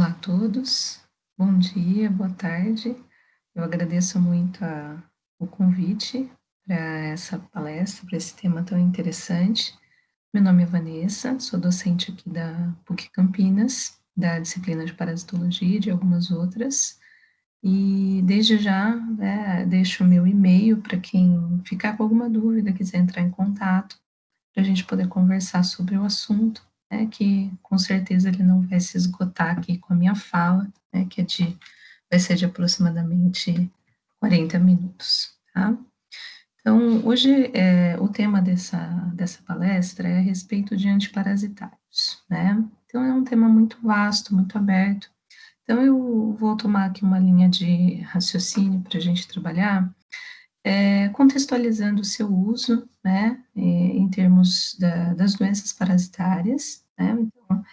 Olá a todos, bom dia, boa tarde. Eu agradeço muito o convite para essa palestra, para esse tema tão interessante. Meu nome é Vanessa, sou docente aqui da PUC Campinas, da disciplina de parasitologia e de algumas outras. E desde já, né, deixo o meu e-mail para quem ficar com alguma dúvida, quiser entrar em contato, para a gente poder conversar sobre o assunto, né, que com certeza ele não vai se esgotar aqui com a minha fala, né, vai ser de aproximadamente 40 minutos, tá? Então, hoje, o tema dessa palestra é a respeito de antiparasitários, né? Então, é um tema muito vasto, muito aberto. Então, eu vou tomar aqui uma linha de raciocínio para a gente trabalhar, contextualizando o seu uso, né, em termos das doenças parasitárias, né, então,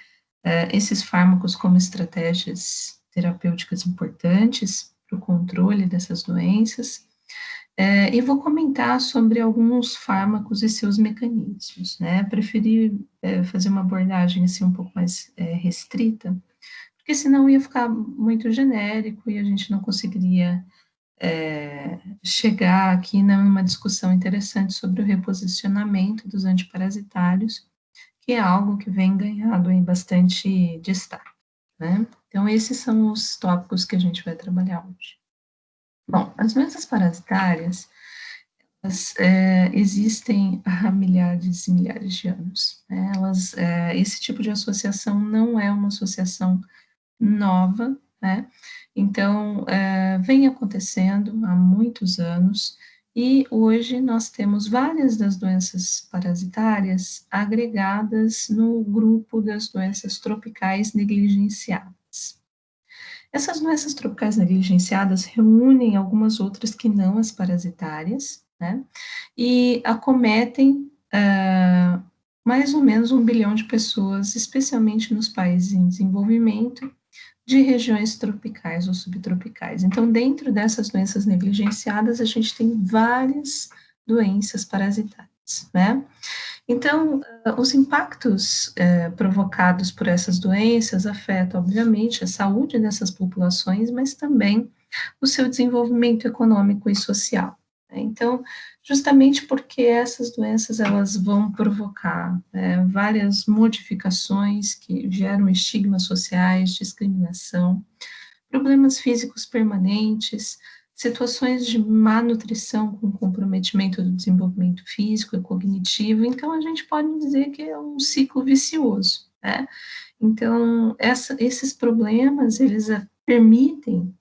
esses fármacos como estratégias terapêuticas importantes para o controle dessas doenças, e vou comentar sobre alguns fármacos e seus mecanismos, né, preferi fazer uma abordagem assim um pouco mais restrita, porque senão ia ficar muito genérico e a gente não conseguiria chegar aqui numa discussão interessante sobre o reposicionamento dos antiparasitários, que é algo que vem ganhando em bastante destaque, né? Então, esses são os tópicos que a gente vai trabalhar hoje. Bom, as doenças parasitárias, existem há milhares e milhares de anos, né? Esse tipo de associação não é uma associação nova, né? Então, vem acontecendo há muitos anos, e hoje nós temos várias das doenças parasitárias agregadas no grupo das doenças tropicais negligenciadas. Essas doenças tropicais negligenciadas reúnem algumas outras que não as parasitárias, né? E acometem mais ou menos 1 bilhão de pessoas, especialmente nos países em desenvolvimento, de regiões tropicais ou subtropicais. Então, dentro dessas doenças negligenciadas, a gente tem várias doenças parasitárias, né? Então, os impactos provocados por essas doenças afetam, obviamente, a saúde dessas populações, mas também o seu desenvolvimento econômico e social, né? Então, justamente porque essas doenças elas vão provocar várias modificações que geram estigmas sociais, discriminação, problemas físicos permanentes, situações de má nutrição com comprometimento do desenvolvimento físico e cognitivo. Então, a gente pode dizer que é um ciclo vicioso, né? Então, esses problemas, eles permitem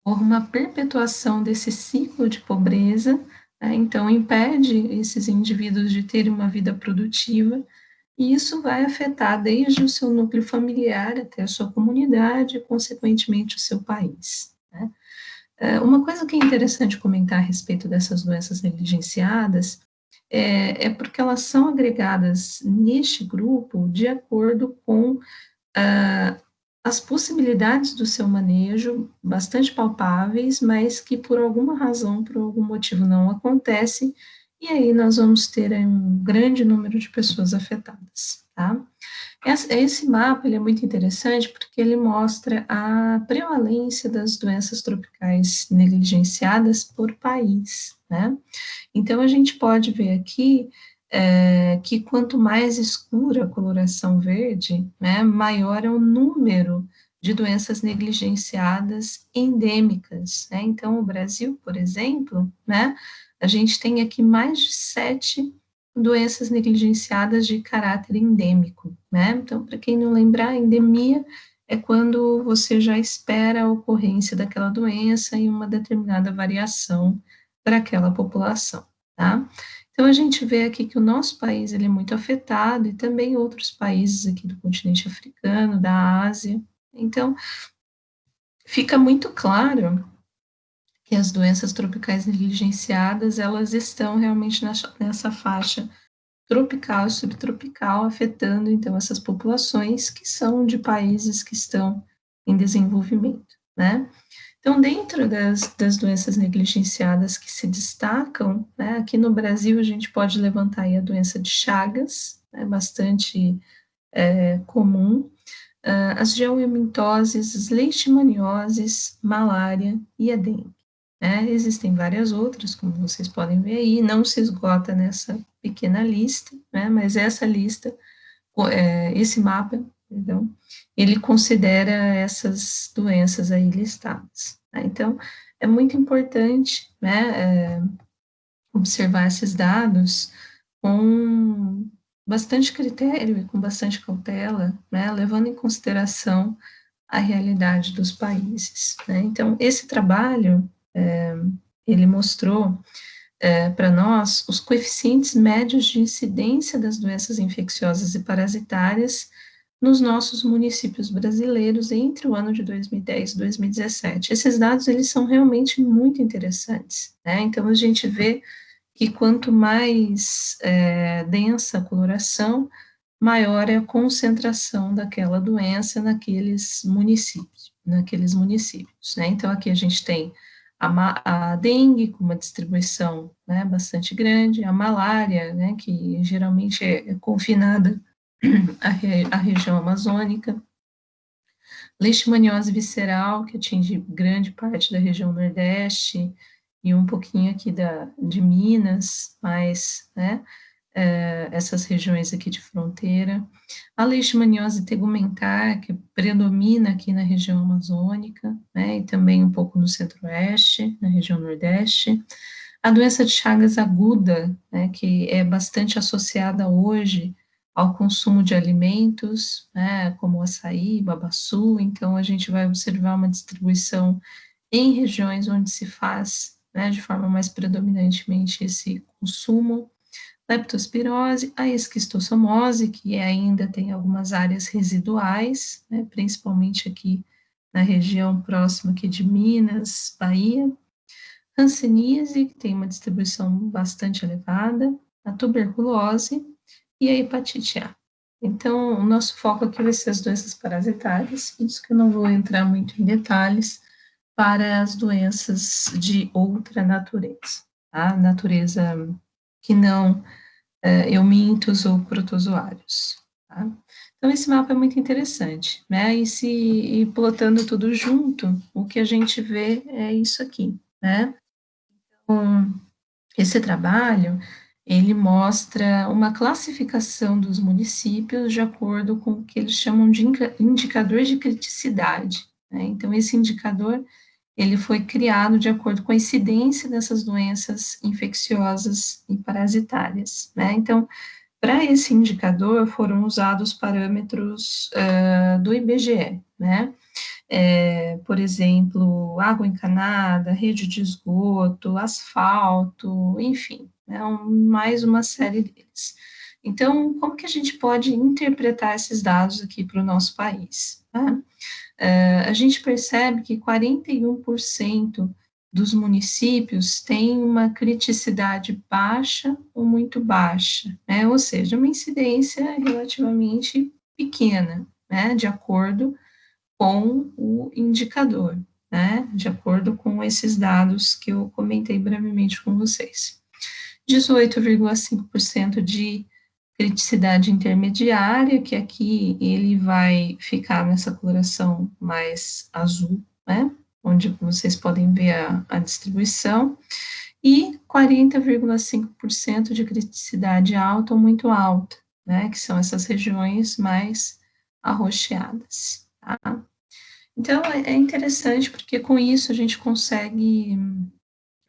uma perpetuação desse ciclo de pobreza, né? Então, impede esses indivíduos de terem uma vida produtiva, e isso vai afetar desde o seu núcleo familiar até a sua comunidade e, consequentemente, o seu país, né? Uma coisa que é interessante comentar a respeito dessas doenças negligenciadas porque elas são agregadas neste grupo de acordo com as possibilidades do seu manejo, bastante palpáveis, mas que por alguma razão, por algum motivo não acontecem, e aí nós vamos ter um grande número de pessoas afetadas, tá? Esse mapa ele é muito interessante porque ele mostra a prevalência das doenças tropicais negligenciadas por país, né? Então, a gente pode ver aqui que quanto mais escura a coloração verde, né, maior é o número de doenças negligenciadas endêmicas, né? Então, o Brasil, por exemplo, né, a gente tem aqui mais de 7 doenças negligenciadas de caráter endêmico, né? Então, para quem não lembrar, endemia é quando você já espera a ocorrência daquela doença e uma determinada variação para aquela população, tá? Então, a gente vê aqui que o nosso país ele é muito afetado e também outros países aqui do continente africano, da Ásia. Então, fica muito claro que as doenças tropicais negligenciadas, elas estão realmente nessa faixa tropical e subtropical, afetando, então, essas populações que são de países que estão em desenvolvimento, né? Então, dentro das doenças negligenciadas que se destacam, né, aqui no Brasil a gente pode levantar aí a doença de Chagas, né, bastante comum, as geoemintoses, as leishmanioses, malária e a dengue. Né? Existem várias outras, como vocês podem ver aí, não se esgota nessa pequena lista, né? Mas essa lista, esse mapa, perdão, ele considera essas doenças aí listadas. Né? Então, é muito importante, né, observar esses dados com bastante critério e com bastante cautela, né, levando em consideração a realidade dos países. Né? Então, esse trabalho, ele mostrou para nós os coeficientes médios de incidência das doenças infecciosas e parasitárias nos nossos municípios brasileiros entre o ano de 2010 e 2017. Esses dados, eles são realmente muito interessantes, né? Então, a gente vê que quanto mais densa a coloração, maior é a concentração daquela doença naqueles municípios, né? Então, aqui a gente tem a dengue com uma distribuição, né, bastante grande, a malária, né, que geralmente é confinada à região amazônica, leishmaniose visceral, que atinge grande parte da região Nordeste e um pouquinho aqui de Minas, mas, né, essas regiões aqui de fronteira, a leishmaniose tegumentar, que predomina aqui na região amazônica, né, e também um pouco no centro-oeste, na região nordeste, a doença de Chagas aguda, né, que é bastante associada hoje ao consumo de alimentos, né, como açaí, babaçu, então a gente vai observar uma distribuição em regiões onde se faz, né, de forma mais predominantemente esse consumo, leptospirose, a esquistossomose, que ainda tem algumas áreas residuais, né, principalmente aqui na região próxima aqui de Minas, Bahia, hanseníase, que tem uma distribuição bastante elevada, a tuberculose e a hepatite A. Então, o nosso foco aqui vai ser as doenças parasitárias, isso que eu não vou entrar muito em detalhes, para as doenças de outra natureza, tá? Natureza que não eumintos ou protozoários. Tá? Então, esse mapa é muito interessante, né? E plotando tudo junto, o que a gente vê é isso aqui, né? Então, esse trabalho, ele mostra uma classificação dos municípios de acordo com o que eles chamam de indicador de criticidade, né? Então, esse indicador, ele foi criado de acordo com a incidência dessas doenças infecciosas e parasitárias, né? Então, para esse indicador foram usados parâmetros do IBGE, né? Por exemplo, água encanada, rede de esgoto, asfalto, enfim, né, mais uma série deles. Então, como que a gente pode interpretar esses dados aqui para o nosso país? Né? A gente percebe que 41% dos municípios têm uma criticidade baixa ou muito baixa, né? Ou seja, uma incidência relativamente pequena, né? De acordo com o indicador, né? De acordo com esses dados que eu comentei brevemente com vocês. 18,5% de criticidade intermediária, que aqui ele vai ficar nessa coloração mais azul, né? Onde vocês podem ver a distribuição, e 40,5% de criticidade alta ou muito alta, né? Que são essas regiões mais arroxeadas, tá? Então, é interessante porque com isso a gente consegue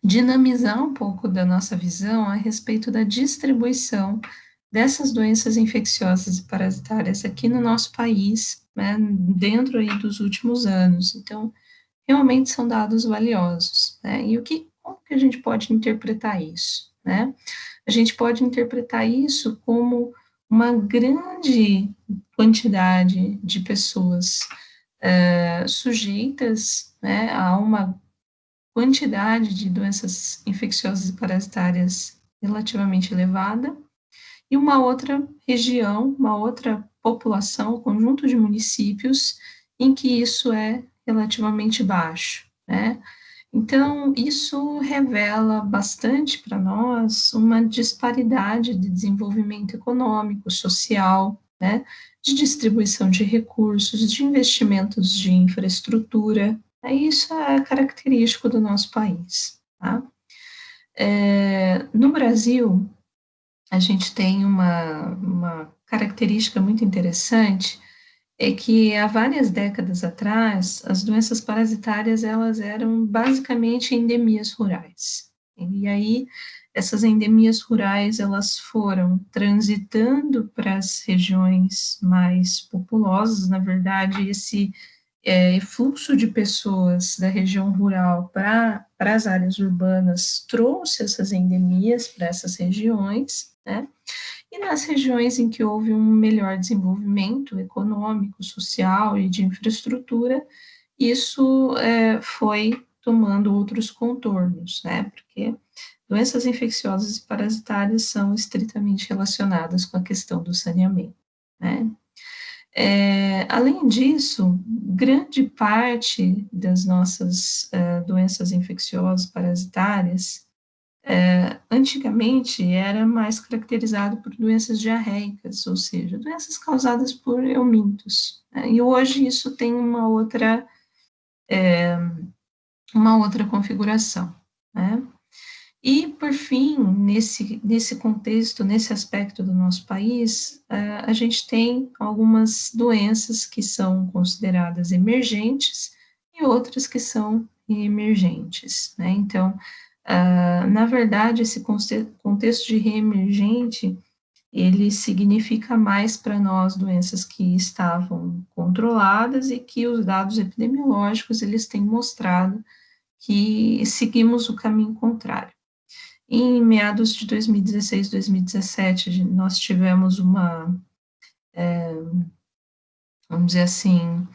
dinamizar um pouco da nossa visão a respeito da distribuição dessas doenças infecciosas e parasitárias aqui no nosso país, né, dentro aí dos últimos anos. Então, realmente são dados valiosos, né? E como que a gente pode interpretar isso, né? A gente pode interpretar isso como uma grande quantidade de pessoas sujeitas, né, a uma quantidade de doenças infecciosas e parasitárias relativamente elevada, e uma outra região, uma outra população, conjunto de municípios, em que isso é relativamente baixo, né? Então, isso revela bastante para nós uma disparidade de desenvolvimento econômico, social, né, de distribuição de recursos, de investimentos de infraestrutura. Isso é característico do nosso país, tá? No Brasil, a gente tem uma característica muito interessante, é que há várias décadas atrás, as doenças parasitárias, elas eram basicamente endemias rurais. E aí, essas endemias rurais, elas foram transitando para as regiões mais populosas. Na verdade, esse fluxo de pessoas da região rural para as áreas urbanas trouxe essas endemias para essas regiões, né? E nas regiões em que houve um melhor desenvolvimento econômico, social e de infraestrutura, isso foi tomando outros contornos, né? Porque doenças infecciosas e parasitárias são estritamente relacionadas com a questão do saneamento, né? Além disso, grande parte das nossas doenças infecciosas parasitárias, antigamente era mais caracterizado por doenças diarreicas, ou seja, doenças causadas por eumintos, né? E hoje isso tem uma outra configuração, né? E, por fim, nesse contexto, nesse aspecto do nosso país, a gente tem algumas doenças que são consideradas emergentes e outras que são emergentes, né? Então, na verdade, esse contexto de reemergente, ele significa mais para nós doenças que estavam controladas e que os dados epidemiológicos, eles têm mostrado que seguimos o caminho contrário. Em meados de 2016, 2017, nós tivemos vamos dizer assim,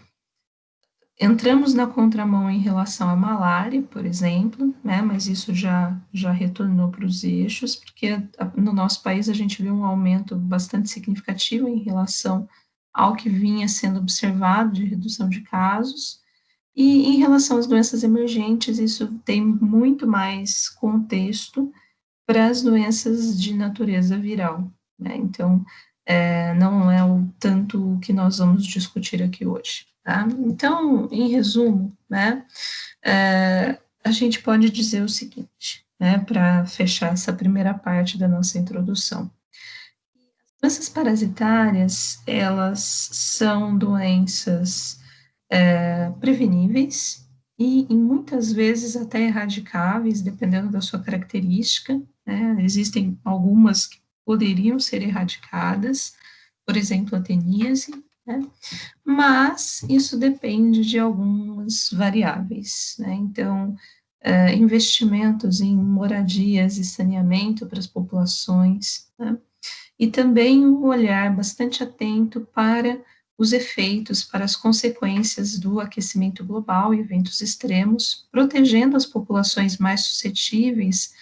entramos na contramão em relação à malária, por exemplo, né, mas isso já retornou para os eixos, porque no nosso país a gente viu um aumento bastante significativo em relação ao que vinha sendo observado de redução de casos, e em relação às doenças emergentes, isso tem muito mais contexto para as doenças de natureza viral, né? Então, não é o tanto o que nós vamos discutir aqui hoje, tá? Então, em resumo, né, a gente pode dizer o seguinte, né, para fechar essa primeira parte da nossa introdução. Doenças parasitárias, elas são doenças preveníveis e muitas vezes até erradicáveis, dependendo da sua característica, né? Existem algumas que poderiam ser erradicadas, por exemplo, a teníase, né? Mas isso depende de algumas variáveis, né? Então, investimentos em moradias e saneamento para as populações, né? E também um olhar bastante atento para os efeitos, para as consequências do aquecimento global e eventos extremos, protegendo as populações mais suscetíveis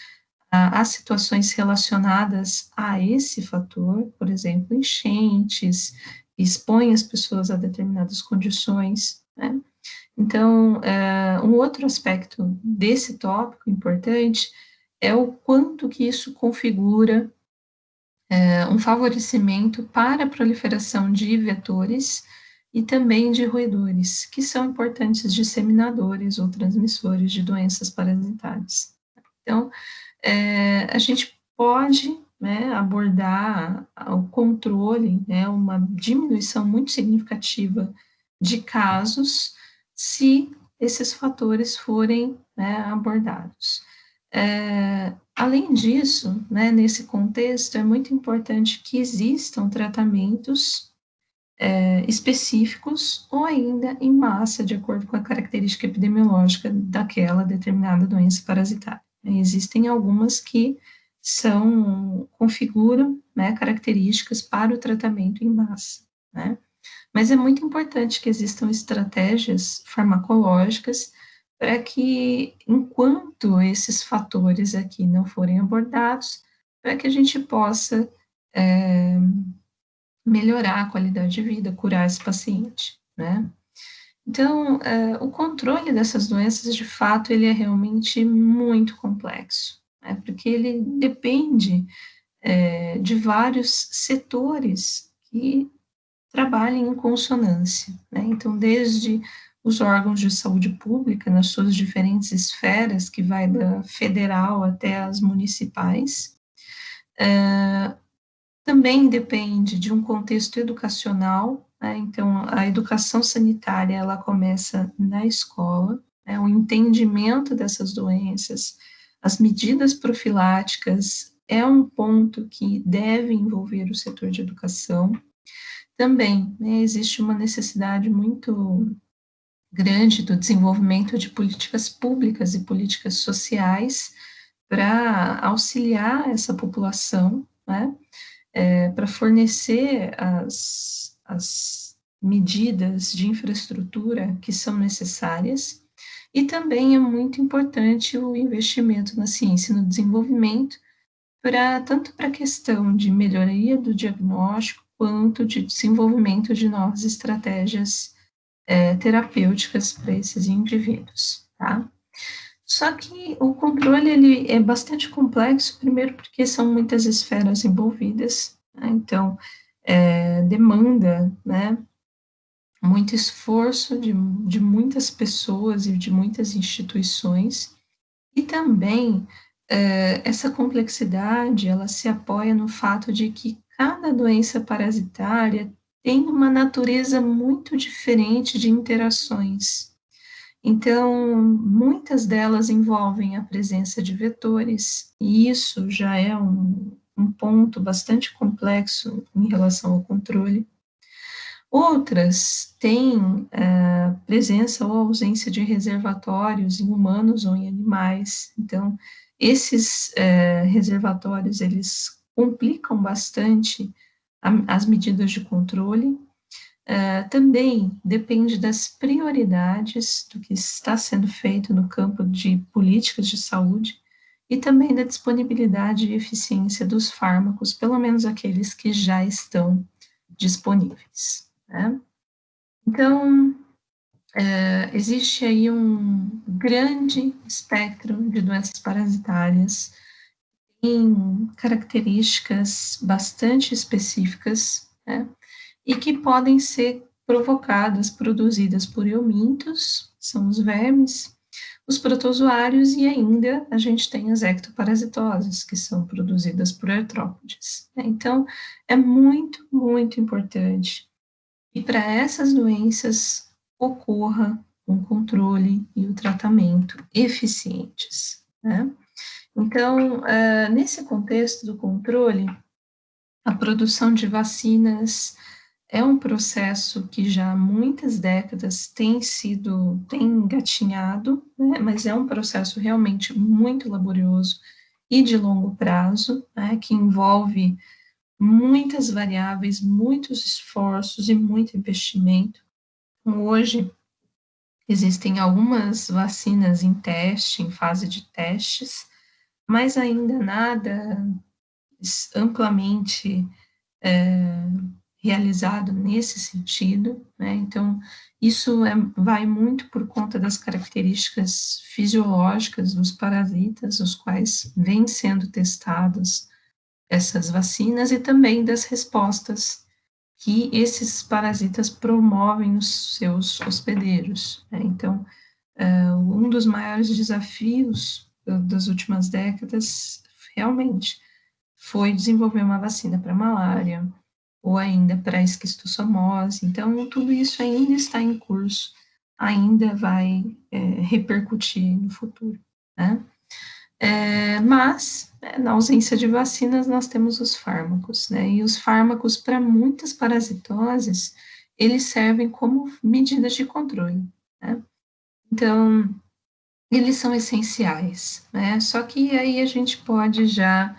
a situações relacionadas a esse fator, por exemplo, enchentes, expõe as pessoas a determinadas condições, né? Então, um outro aspecto desse tópico importante é o quanto que isso configura um favorecimento para a proliferação de vetores e também de roedores, que são importantes disseminadores ou transmissores de doenças parasitárias. Então, a gente pode, né, abordar o controle, né, uma diminuição muito significativa de casos, se esses fatores forem, né, abordados. Além disso, né, nesse contexto, é muito importante que existam tratamentos específicos ou ainda em massa, de acordo com a característica epidemiológica daquela determinada doença parasitária. Existem algumas que configuram, né, características para o tratamento em massa, né? Mas é muito importante que existam estratégias farmacológicas para que, enquanto esses fatores aqui não forem abordados, para que a gente possa melhorar a qualidade de vida, curar esse paciente, né? Então, o controle dessas doenças, de fato, ele é realmente muito complexo, né? Porque ele depende de vários setores que trabalhem em consonância, né? Então, desde os órgãos de saúde pública, nas suas diferentes esferas, que vai da federal até as municipais, também depende de um contexto educacional, né? Então, a educação sanitária, ela começa na escola, né? O entendimento dessas doenças, as medidas profiláticas, é um ponto que deve envolver o setor de educação. Também, né, existe uma necessidade muito grande do desenvolvimento de políticas públicas e políticas sociais para auxiliar essa população, né, para fornecer as medidas de infraestrutura que são necessárias, e também é muito importante o investimento na ciência e no desenvolvimento, tanto para a questão de melhoria do diagnóstico, quanto de desenvolvimento de novas estratégias terapêuticas para esses indivíduos, tá? Só que o controle, ele é bastante complexo, primeiro porque são muitas esferas envolvidas, né? Então, demanda, né, muito esforço de muitas pessoas e de muitas instituições, e também essa complexidade, ela se apoia no fato de que cada doença parasitária tem uma natureza muito diferente de interações. Então, muitas delas envolvem a presença de vetores, e isso já é um ponto bastante complexo em relação ao controle. Outras têm presença ou ausência de reservatórios em humanos ou em animais. Então, esses reservatórios, eles complicam bastante as medidas de controle. Também depende das prioridades do que está sendo feito no campo de políticas de saúde e também da disponibilidade e eficiência dos fármacos, pelo menos aqueles que já estão disponíveis, né? Então, existe aí um grande espectro de doenças parasitárias em características bastante específicas, né? E que podem ser provocadas, produzidas por eumintos, são os vermes, os protozoários, e ainda a gente tem as ectoparasitoses, que são produzidas por artrópodes. Então, é muito, muito importante que para essas doenças ocorra um controle e o tratamento eficientes, né? Então, nesse contexto do controle, a produção de vacinas é um processo que já há muitas décadas tem engatinhado, né, mas é um processo realmente muito laborioso e de longo prazo, né, que envolve muitas variáveis, muitos esforços e muito investimento. Então, hoje, existem algumas vacinas em teste, em fase de testes, mas ainda nada amplamente realizado nesse sentido, né? Então, isso vai muito por conta das características fisiológicas dos parasitas, os quais vêm sendo testadas essas vacinas, e também das respostas que esses parasitas promovem nos seus hospedeiros, né? Então, um dos maiores desafios das últimas décadas, realmente, foi desenvolver uma vacina para malária, ou ainda para esquistossomose. Então, tudo isso ainda está em curso, ainda vai repercutir no futuro, né? Mas, na ausência de vacinas, nós temos os fármacos, né? E os fármacos, para muitas parasitoses, eles servem como medidas de controle, né? Então, eles são essenciais, né? Só que aí a gente pode já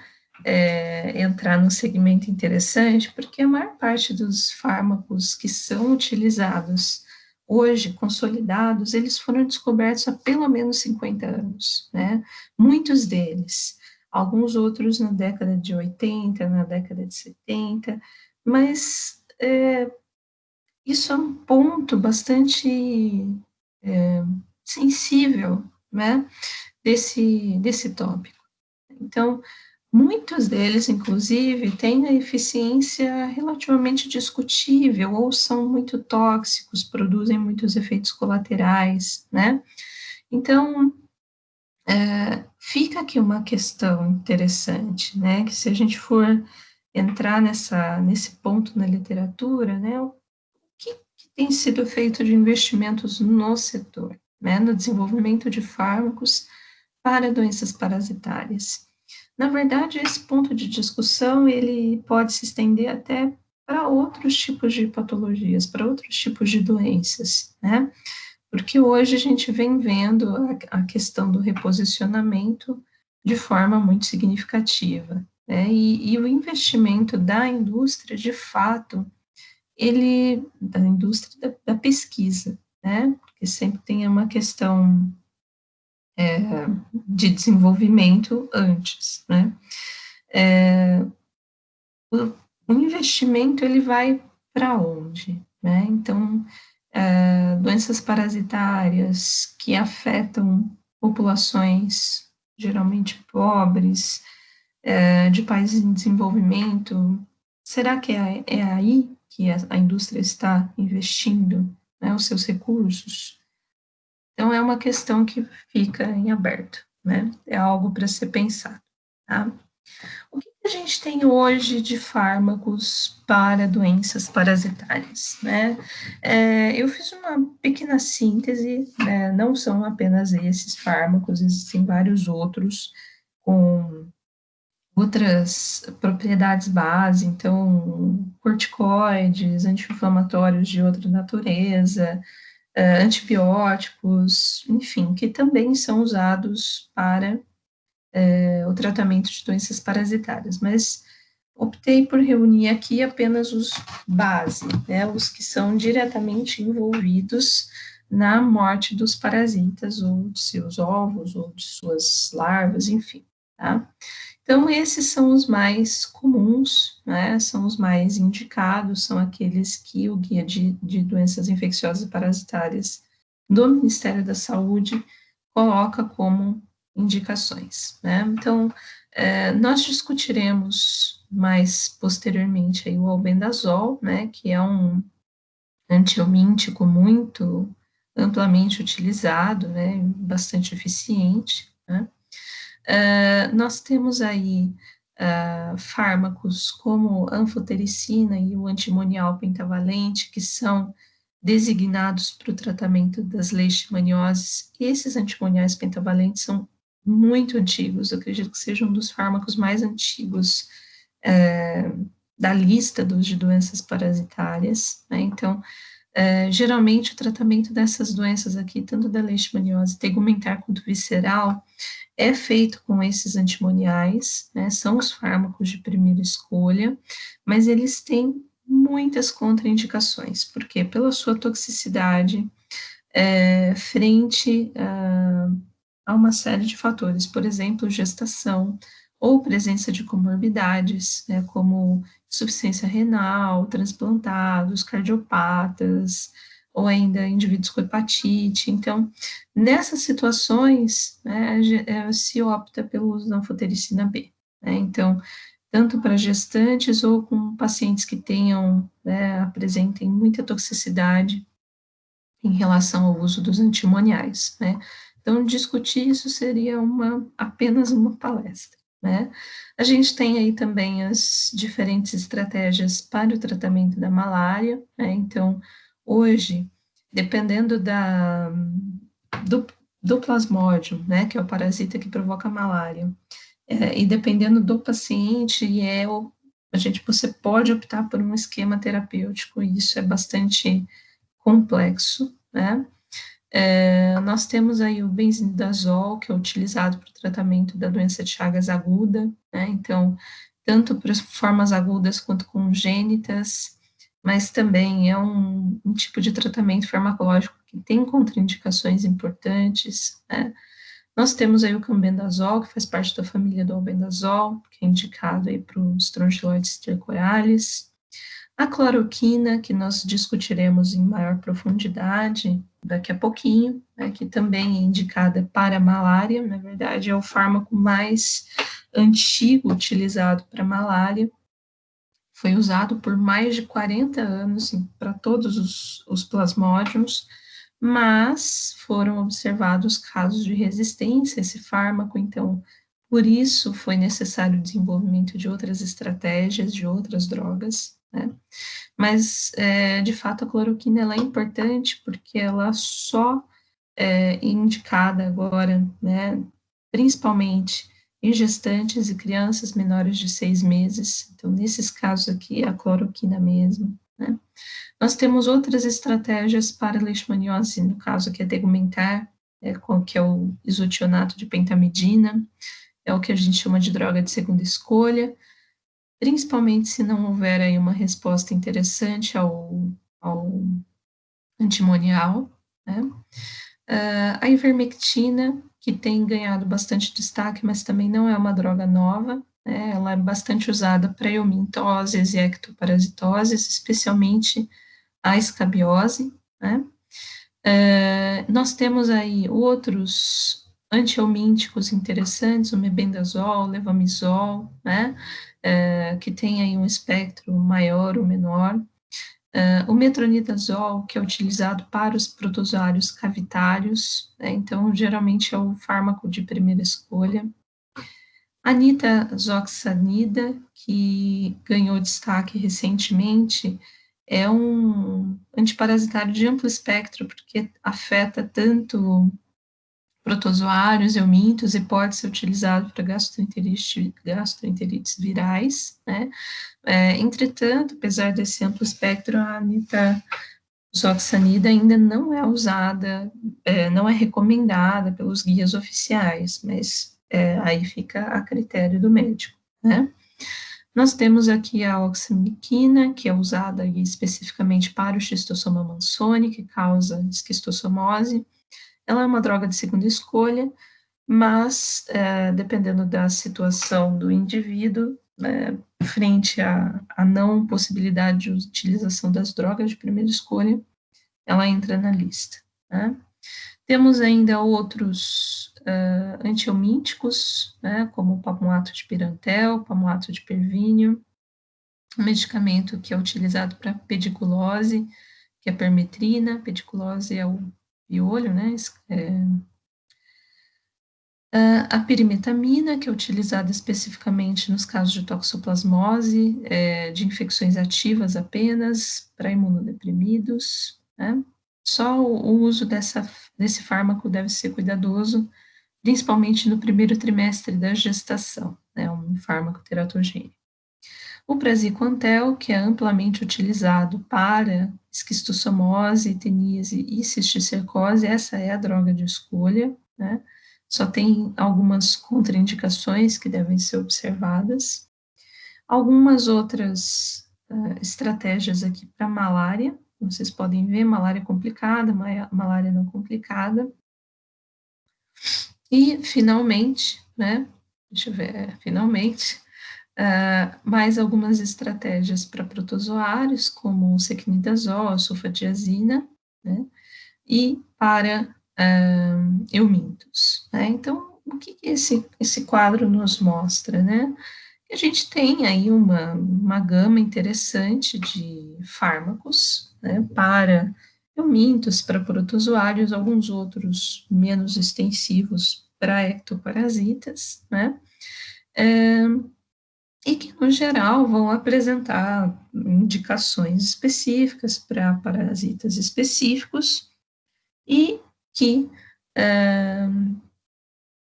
entrar num segmento interessante, porque a maior parte dos fármacos que são utilizados hoje, consolidados, eles foram descobertos há pelo menos 50 anos, né? Muitos deles, alguns outros na década de 80, na década de 70, mas isso é um ponto bastante sensível, né, desse tópico. Então, Muitos deles, inclusive, têm a eficiência relativamente discutível ou são muito tóxicos, produzem muitos efeitos colaterais, né? Então, fica aqui uma questão interessante, né? Que se a gente for entrar nesse ponto na literatura, né? O que tem sido feito de investimentos no setor, né? No desenvolvimento de fármacos para doenças parasitárias. Na verdade, esse ponto de discussão, ele pode se estender até para outros tipos de patologias, para outros tipos de doenças, né? Porque hoje a gente vem vendo a questão do reposicionamento de forma muito significativa, né? E o investimento da indústria, de fato, da indústria da pesquisa, né? Porque sempre tem uma questão de desenvolvimento antes, né? O, o investimento ele vai para onde, né? Então, doenças parasitárias que afetam populações geralmente pobres, de países em desenvolvimento, será que é aí que a indústria está investindo, né, os seus recursos? Então, é uma questão que fica em aberto, né? É algo para ser pensado, tá? O que a gente tem hoje de fármacos para doenças parasitárias, né? Eu fiz uma pequena síntese, né? Não são apenas esses fármacos, existem vários outros com outras propriedades base, então corticoides, anti-inflamatórios de outra natureza, antibióticos, enfim, que também são usados para o tratamento de doenças parasitárias, mas optei por reunir aqui apenas os base, né, os que são diretamente envolvidos na morte dos parasitas, ou de seus ovos, ou de suas larvas, enfim, tá? Então, esses são os mais comuns, né, são os mais indicados, são aqueles que o Guia de Doenças Infecciosas e Parasitárias do Ministério da Saúde coloca como indicações, né? Então, nós discutiremos mais posteriormente aí o albendazol, né, que é um antiomíntico muito amplamente utilizado, né, bastante eficiente, né? Nós temos aí fármacos como a anfotericina e o antimonial pentavalente, que são designados para o tratamento das leishmanioses. Esses antimoniais pentavalentes são muito antigos, eu acredito que seja um dos fármacos mais antigos da lista de doenças parasitárias, né? Então, geralmente o tratamento dessas doenças aqui, tanto da leishmaniose tegumentar quanto visceral, é feito com esses antimoniais, né? São os fármacos de primeira escolha, mas eles têm muitas contraindicações, porque pela sua toxicidade, frente a uma série de fatores, por exemplo, gestação ou presença de comorbidades, né, como insuficiência renal, transplantados, cardiopatas, ou ainda indivíduos com hepatite. Então, nessas situações, né, se opta pelo uso da anfotericina B. Né? Então, tanto para gestantes ou com pacientes que tenham, né, apresentem muita toxicidade em relação ao uso dos antimoniais, né? Então, discutir isso seria apenas uma palestra, né? A gente tem aí também as diferentes estratégias para o tratamento da malária, né? Então, hoje, dependendo do, do plasmódio, né, que é o parasita que provoca a malária, e dependendo do paciente, você pode optar por um esquema terapêutico, e isso é bastante complexo, né? Nós temos aí o benzimidazol, que é utilizado para o tratamento da doença de Chagas aguda, né? Então, tanto para formas agudas quanto congênitas, mas também é um tipo de tratamento farmacológico que tem contraindicações importantes, né? Nós temos aí o cambendazol, que faz parte da família do albendazol, que é indicado aí para os estrongiloides tricoralis. A cloroquina, que nós discutiremos em maior profundidade daqui a pouquinho, né, que também é indicada para a malária, na verdade é o fármaco mais antigo utilizado para malária, foi usado por mais de 40 anos para todos os plasmódios, mas foram observados casos de resistência a esse fármaco, então, por isso foi necessário o desenvolvimento de outras estratégias, de outras drogas, né? Mas, de fato, a cloroquina ela é importante porque ela só é indicada agora, né, principalmente em gestantes e crianças menores de 6 meses. Então, nesses casos aqui, a cloroquina mesmo, né. Nós temos outras estratégias para leishmaniose, no caso aqui é tegumentar, que é o isotionato de pentamidina, é o que a gente chama de droga de segunda escolha, principalmente se não houver aí uma resposta interessante ao antimonial, né. A ivermectina, que tem ganhado bastante destaque, mas também não é uma droga nova, né, ela é bastante usada para eumintoses e ectoparasitoses, especialmente a escabiose, né. Nós temos aí outros antihelmínticos interessantes, o mebendazol, o levamisol, né, que tem aí um espectro maior ou menor. O metronidazol, que é utilizado para os protozoários cavitários, né, então geralmente é o fármaco de primeira escolha. A nitazoxanida, que ganhou destaque recentemente, é um antiparasitário de amplo espectro, porque afeta tanto protozoários, eumintos, e pode ser utilizado para gastroenterites virais, né. Entretanto, apesar desse amplo espectro, a nitazoxanida ainda não é usada, não é recomendada pelos guias oficiais, mas aí fica a critério do médico, né. Nós temos aqui a oxamiquina, que é usada especificamente para o Schistosoma mansoni, que causa esquistossomose. Ela é uma droga de segunda escolha, mas, dependendo da situação do indivíduo, né, frente à não possibilidade de utilização das drogas de primeira escolha, ela entra na lista, né. Temos ainda outros antihelmínticos, né, como o palmoato de pirantel, palmoato de pervíneo, um medicamento que é utilizado para pediculose, que é a permetrina. Pediculose é o piolho, né, a pirimetamina, que é utilizada especificamente nos casos de toxoplasmose, de infecções ativas apenas, para imunodeprimidos, né. Só o uso desse fármaco deve ser cuidadoso, principalmente no primeiro trimestre da gestação, né, um fármaco teratogênico. O praziquantel, que é amplamente utilizado para esquistossomose, teníase e cisticercose, essa é a droga de escolha, né? Só tem algumas contraindicações que devem ser observadas. Algumas outras estratégias aqui para malária, vocês podem ver, malária complicada, malária não complicada. E, finalmente, né, deixa eu ver, finalmente, mais algumas estratégias para protozoários, como o sequinidazol, a sulfadiazina, né, e para eumintos, né. Então, o que esse quadro nos mostra, né? Que a gente tem aí uma gama interessante de fármacos, né, para eumintos, para protozoários, alguns outros menos extensivos para ectoparasitas, né, e que, no geral, vão apresentar indicações específicas para parasitas específicos e que,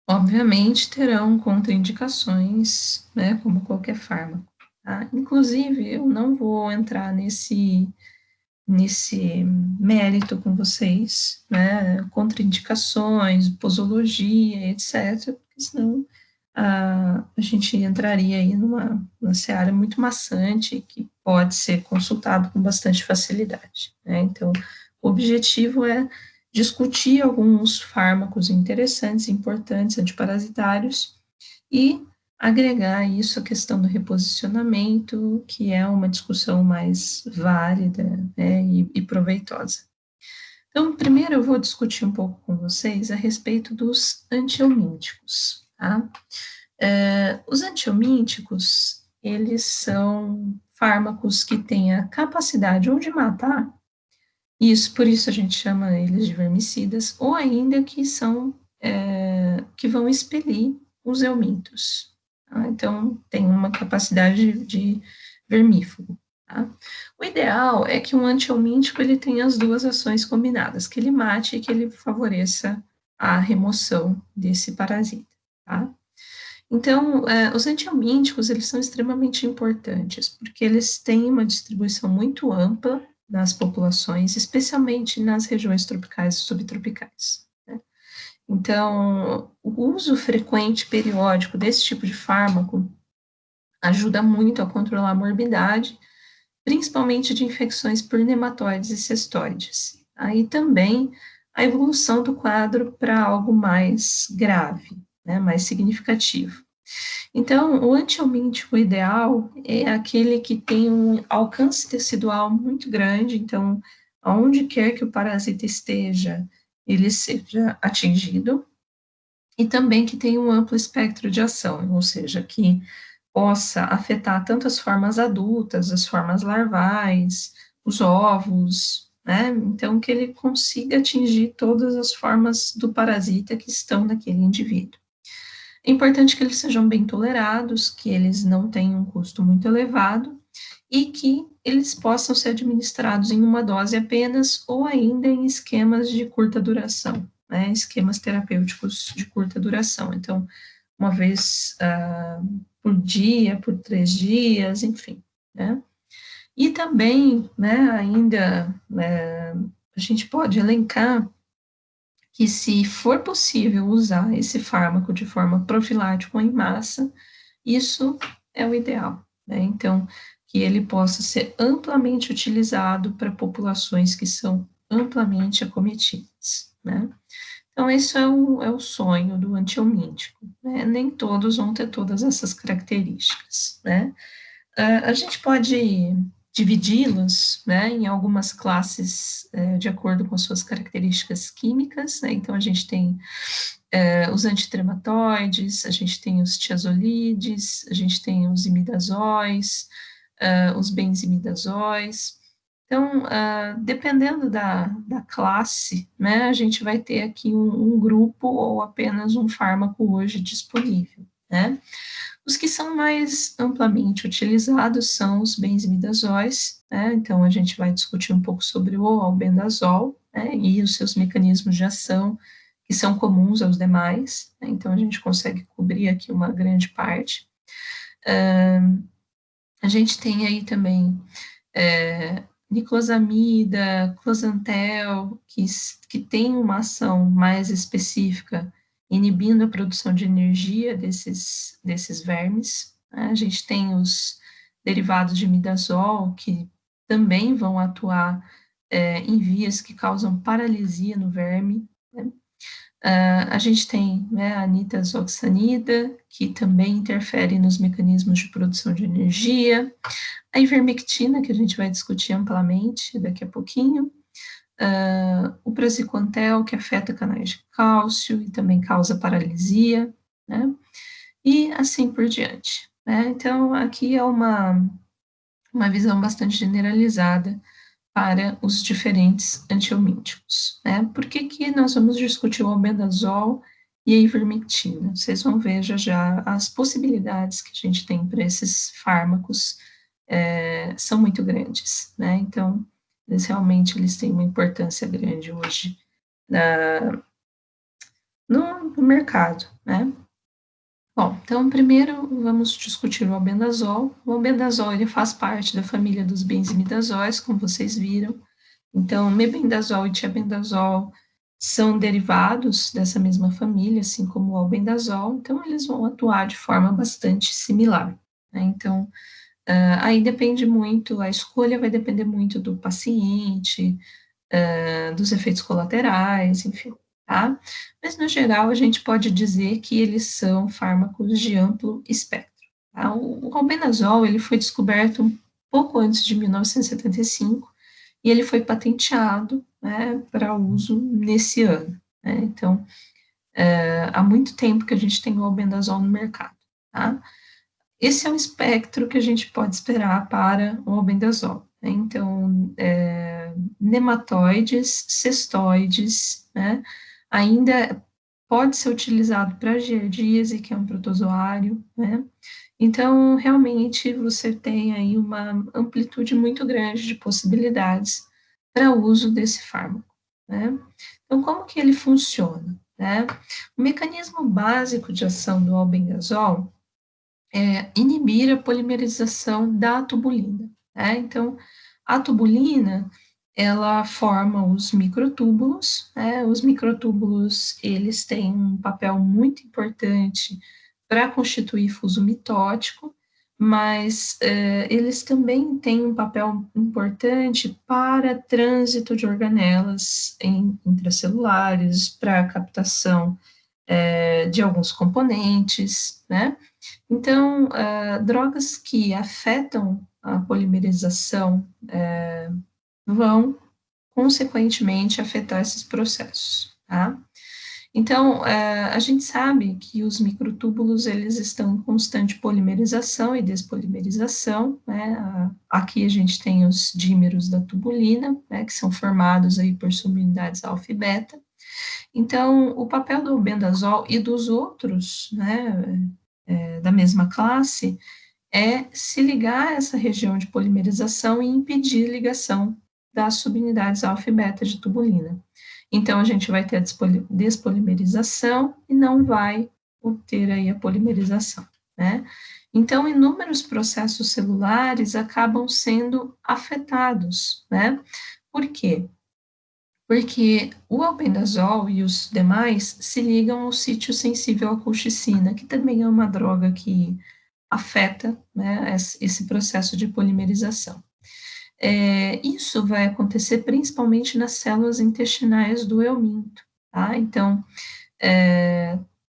obviamente, terão contraindicações, né, como qualquer fármaco, tá? Inclusive, eu não vou entrar nesse mérito com vocês, né, contraindicações, posologia, etc., porque senão a gente entraria aí numa seara muito maçante, que pode ser consultado com bastante facilidade, né. Então, o objetivo é discutir alguns fármacos interessantes, importantes, antiparasitários, e agregar isso à questão do reposicionamento, que é uma discussão mais válida, né, e proveitosa. Então, primeiro eu vou discutir um pouco com vocês a respeito dos antihelmínticos, tá? Os antiomíticos, eles são fármacos que têm a capacidade ou de matar, isso, por isso a gente chama eles de vermicidas, ou ainda que são, que vão expelir os eumintos. Tá? Então, tem uma capacidade de vermífugo. Tá? O ideal é que um antihelmíntico ele tenha as duas ações combinadas, que ele mate e que ele favoreça a remoção desse parasita. Tá? Então, os antihelmínticos, eles são extremamente importantes, porque eles têm uma distribuição muito ampla nas populações, especialmente nas regiões tropicais e subtropicais. Né? Então, o uso frequente, periódico desse tipo de fármaco ajuda muito a controlar a morbidade, principalmente de infecções por nematóides e cestoides. Aí também a evolução do quadro para algo mais grave, né, mais significativo. Então, o antihelmíntico ideal é aquele que tem um alcance tecidual muito grande, então, aonde quer que o parasita esteja, ele seja atingido, e também que tenha um amplo espectro de ação, ou seja, que possa afetar tanto as formas adultas, as formas larvais, os ovos, né? Então, que ele consiga atingir todas as formas do parasita que estão naquele indivíduo. É importante que eles sejam bem tolerados, que eles não tenham um custo muito elevado e que eles possam ser administrados em uma dose apenas ou ainda em esquemas de curta duração, né, esquemas terapêuticos de curta duração. Então, uma vez por dia, por 3 dias, enfim, né. E também, né, ainda, a gente pode elencar que se for possível usar esse fármaco de forma profilática ou em massa, isso é o ideal, né? Então, que ele possa ser amplamente utilizado para populações que são amplamente acometidas, né? Então, esse é o sonho do antihelmíntico, né? Nem todos vão ter todas essas características, né? A gente pode dividi-los, né, em algumas classes de acordo com suas características químicas, né? Então a gente tem os antitrematoides, a gente tem os tiazolides, a gente tem os imidazóis, os benzimidazóis. Então, dependendo da classe, né, a gente vai ter aqui um grupo ou apenas um fármaco hoje disponível, né? Os que são mais amplamente utilizados são os benzimidazóis, né? Então a gente vai discutir um pouco sobre o albendazol, né, e os seus mecanismos de ação, que são comuns aos demais, né? Então a gente consegue cobrir aqui uma grande parte. A gente tem aí também niclosamida, closantel, que tem uma ação mais específica, inibindo a produção de energia desses vermes. Né? A gente tem os derivados de imidazol, que também vão atuar em vias que causam paralisia no verme. Né? A gente tem, né, a nitazoxanida, que também interfere nos mecanismos de produção de energia, a ivermectina, que a gente vai discutir amplamente daqui a pouquinho, o praziquantel, que afeta canais de cálcio e também causa paralisia, né, e assim por diante, né. Então, aqui é uma visão bastante generalizada para os diferentes antihelmínticos, né. Por que que nós vamos discutir o albendazol e a ivermectina? Vocês vão ver já as possibilidades que a gente tem para esses fármacos são muito grandes, né? Então, eles têm uma importância grande hoje no mercado, né? Bom, então primeiro vamos discutir o albendazol. O albendazol ele faz parte da família dos benzimidazóis, como vocês viram. Então, mebendazol e tiabendazol são derivados dessa mesma família, assim como o albendazol. Então, eles vão atuar de forma bastante similar. Né? Então, aí depende muito, a escolha vai depender muito do paciente, dos efeitos colaterais, enfim, tá? Mas, no geral, a gente pode dizer que eles são fármacos de amplo espectro. Tá? O albendazol, ele foi descoberto um pouco antes de 1975 e ele foi patenteado, né, para uso nesse ano. Né? Então, há muito tempo que a gente tem o albendazol no mercado. tá? Esse é o espectro que a gente pode esperar para o albendazol, né? Então, nematóides, cestoides, né? Ainda pode ser utilizado para giardíase, que é um protozoário, né? Então, realmente, você tem aí uma amplitude muito grande de possibilidades para o uso desse fármaco, né? Então, como que ele funciona, né? O mecanismo básico de ação do albendazol é inibir a polimerização da tubulina, né? Então, a tubulina, ela forma os microtúbulos, né? Os microtúbulos, eles têm um papel muito importante para constituir fuso mitótico, mas eles também têm um papel importante para trânsito de organelas intracelulares, para captação de alguns componentes, né? Então, drogas que afetam a polimerização vão, consequentemente, afetar esses processos, tá? Então, a gente sabe que os microtúbulos, eles estão em constante polimerização e despolimerização, né? Aqui a gente tem os dímeros da tubulina, né, que são formados aí por subunidades alfa e beta. Então, o papel do albendazol e dos outros, né, da mesma classe, é se ligar a essa região de polimerização e impedir ligação das subunidades alfa e beta de tubulina. Então, a gente vai ter a despolimerização e não vai obter aí a polimerização, né? Então, inúmeros processos celulares acabam sendo afetados, né? Por quê? Porque o albendazol e os demais se ligam ao sítio sensível à colchicina, que também é uma droga que afeta, né, esse processo de polimerização. Isso vai acontecer principalmente nas células intestinais do euminto, tá? Então,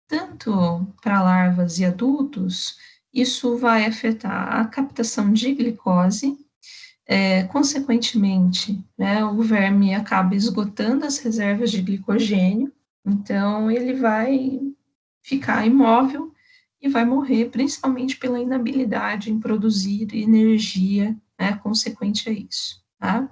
tanto para larvas e adultos, isso vai afetar a captação de glicose, consequentemente, né, o verme acaba esgotando as reservas de glicogênio, então ele vai ficar imóvel e vai morrer, principalmente pela inabilidade em produzir energia, né, consequente a isso, tá?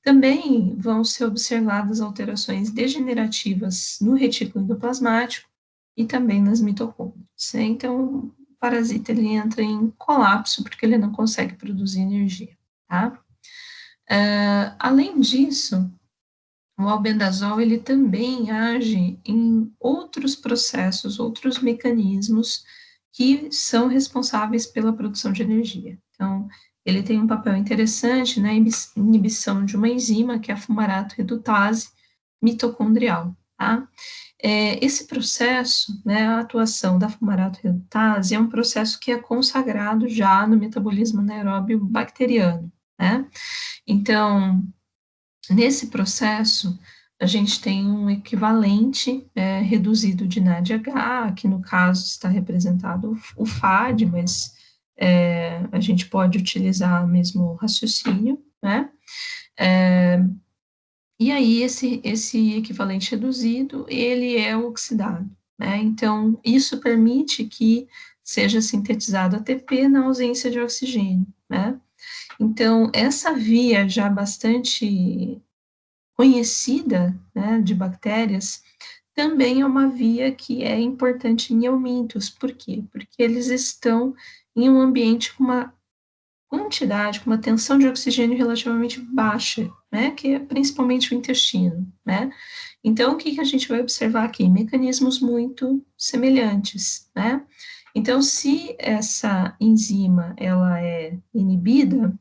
Também vão ser observadas alterações degenerativas no retículo endoplasmático e também nas mitocôndrias, né? Então, o parasita, ele entra em colapso porque ele não consegue produzir energia, tá? Além disso, o albendazol, ele também age em outros processos, outros mecanismos que são responsáveis pela produção de energia. Então, ele tem um papel interessante na inibição de uma enzima, que é a fumarato redutase mitocondrial, tá? Esse processo, né, a atuação da fumarato redutase é um processo que é consagrado já no metabolismo anaeróbio bacteriano, né? Então, nesse processo, a gente tem um equivalente reduzido de NADH, que no caso está representado o FAD, mas a gente pode utilizar mesmo o raciocínio, né? E aí, esse equivalente reduzido, ele é oxidado, né? Então, isso permite que seja sintetizado ATP na ausência de oxigênio, né? Então, essa via já bastante conhecida, né, de bactérias, também é uma via que é importante em eumintos. Por quê? Porque eles estão em um ambiente com uma quantidade, com uma tensão de oxigênio relativamente baixa, né, que é principalmente o intestino, né. Então, o que que a gente vai observar aqui? Mecanismos muito semelhantes, né. Então, se essa enzima, ela é inibida,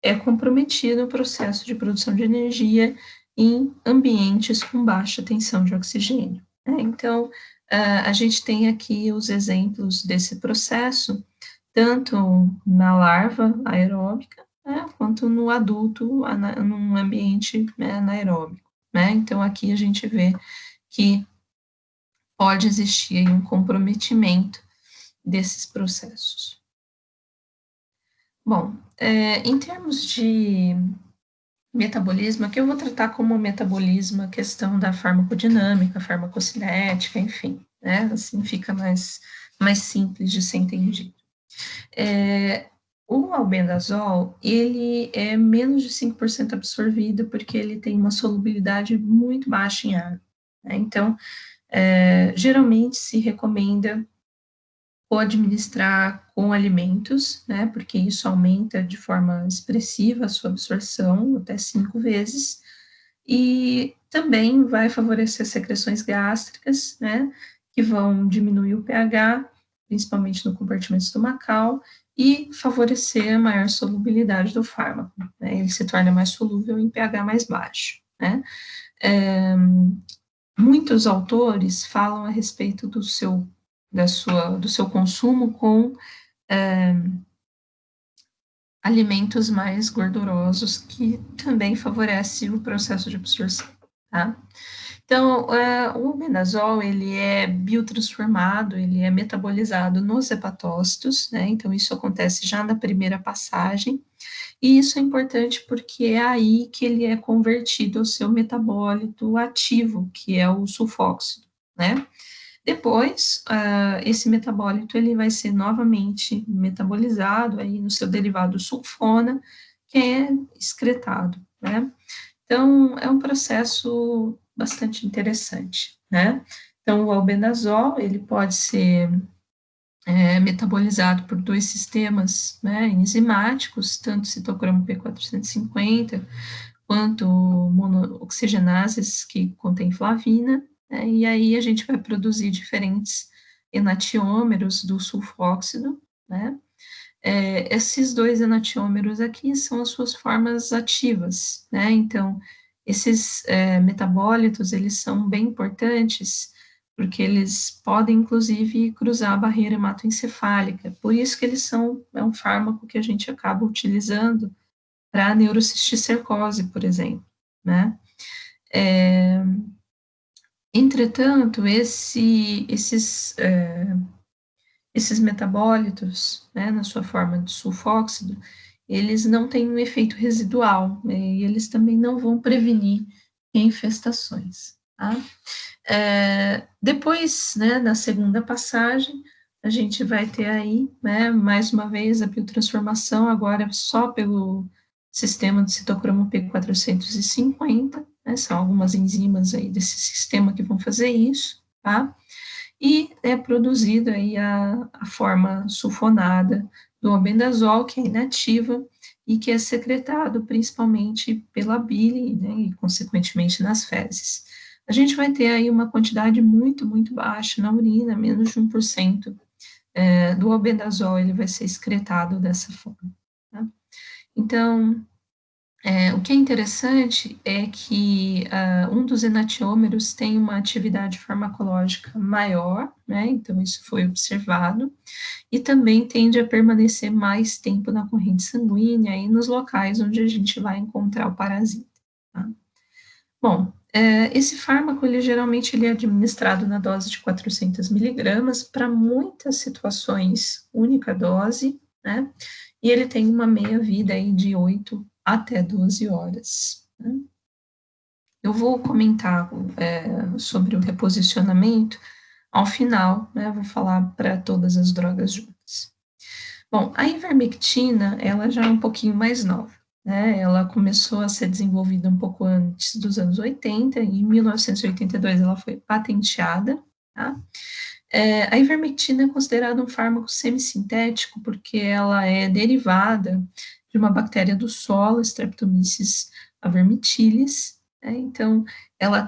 é comprometido o processo de produção de energia em ambientes com baixa tensão de oxigênio, né? Então, a gente tem aqui os exemplos desse processo, tanto na larva aeróbica, né, quanto no adulto, num ambiente, né, anaeróbico, né? Então, aqui a gente vê que pode existir aí um comprometimento desses processos. Bom, em termos de metabolismo, aqui eu vou tratar como metabolismo a questão da farmacodinâmica, farmacocinética, enfim, né? Assim fica mais mais simples de ser entendido. O albendazol, ele é menos de 5% absorvido, porque ele tem uma solubilidade muito baixa em água, né? Então, geralmente se recomenda ou administrar com alimentos, né, porque isso aumenta de forma expressiva a sua absorção, até 5 vezes, e também vai favorecer secreções gástricas, né, que vão diminuir o pH, principalmente no compartimento estomacal, e favorecer a maior solubilidade do fármaco, né, ele se torna mais solúvel em pH mais baixo, né. Muitos autores falam a respeito do seu consumo com alimentos mais gordurosos, que também favorece o processo de absorção, tá? Então, o albendazol, ele é biotransformado, ele é metabolizado nos hepatócitos, né? Então, isso acontece já na primeira passagem, e isso é importante porque é aí que ele é convertido ao seu metabólito ativo, que é o sulfóxido, né? Depois, esse metabólito ele vai ser novamente metabolizado aí no seu derivado sulfona, que é excretado, né? Então, é um processo bastante interessante, né? Então, o albendazol, ele pode ser metabolizado por dois sistemas, né, enzimáticos, tanto citocromo P450, quanto monooxigenases, que contém flavina, né, e aí a gente vai produzir diferentes enantiômeros do sulfóxido, né, esses dois enantiômeros aqui são as suas formas ativas, né, então, esses metabólitos, eles são bem importantes, porque eles podem, inclusive, cruzar a barreira hematoencefálica, por isso que eles é um fármaco que a gente acaba utilizando para neurocisticercose, por exemplo, né? Entretanto, esses metabólitos, né, na sua forma de sulfóxido, eles não têm um efeito residual, né, e eles também não vão prevenir infestações, tá? Depois, né, na segunda passagem, a gente vai ter aí, né, mais uma vez a biotransformação, agora só pelo sistema de citocromo P450, né, são algumas enzimas aí desse sistema que vão fazer isso, tá? E é produzida aí a forma sulfonada do albendazol, que é inativa e que é secretado principalmente pela bile, né, e consequentemente nas fezes. A gente vai ter aí uma quantidade muito, muito baixa na urina, menos de 1%, do albendazol, ele vai ser excretado dessa forma, tá? Então, o que é interessante é que um dos enantiômeros tem uma atividade farmacológica maior, né? Então, isso foi observado, e também tende a permanecer mais tempo na corrente sanguínea e nos locais onde a gente vai encontrar o parasita, tá? Bom, esse fármaco, ele geralmente ele é administrado na dose de 400 miligramas para muitas situações, única dose, né? E ele tem uma meia-vida aí de 8 até 12 horas, né? Eu vou comentar sobre o reposicionamento ao final, né? Vou falar para todas as drogas juntas. Bom, a ivermectina, ela já é um pouquinho mais nova, né? Ela começou a ser desenvolvida um pouco antes dos anos 80, e em 1982 ela foi patenteada, tá? A ivermectina é considerada um fármaco semissintético porque ela é derivada de uma bactéria do solo, Streptomyces avermitilis, né? Então, ela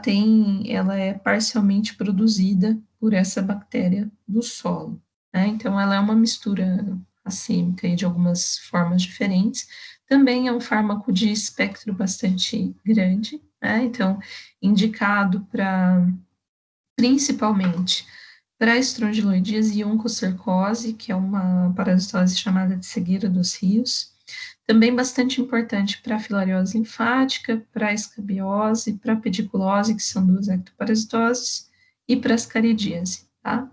é parcialmente produzida por essa bactéria do solo, né? Então, ela é uma mistura racêmica de algumas formas diferentes. Também é um fármaco de espectro bastante grande, né? Então, indicado para, principalmente, para estrongiloidíase e oncocercose, que é uma parasitose chamada de cegueira dos rios. Também bastante importante para a filariose linfática, para a escabiose, para a pediculose, que são duas ectoparasitoses, e para a ascaridíase, tá?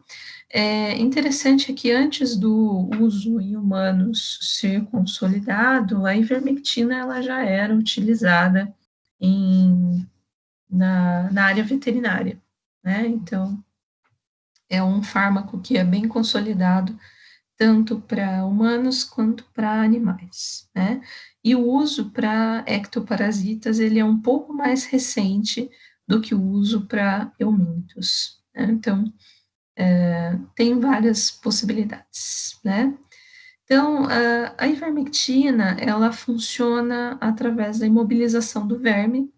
Interessante é que antes do uso em humanos ser consolidado, a ivermectina ela já era utilizada na área veterinária, né? Então, é um fármaco que é bem consolidado, tanto para humanos quanto para animais, né? E o uso para ectoparasitas, ele é um pouco mais recente do que o uso para eumintos, né? Então, tem várias possibilidades, né? Então, a ivermectina, ela funciona através da imobilização do verme,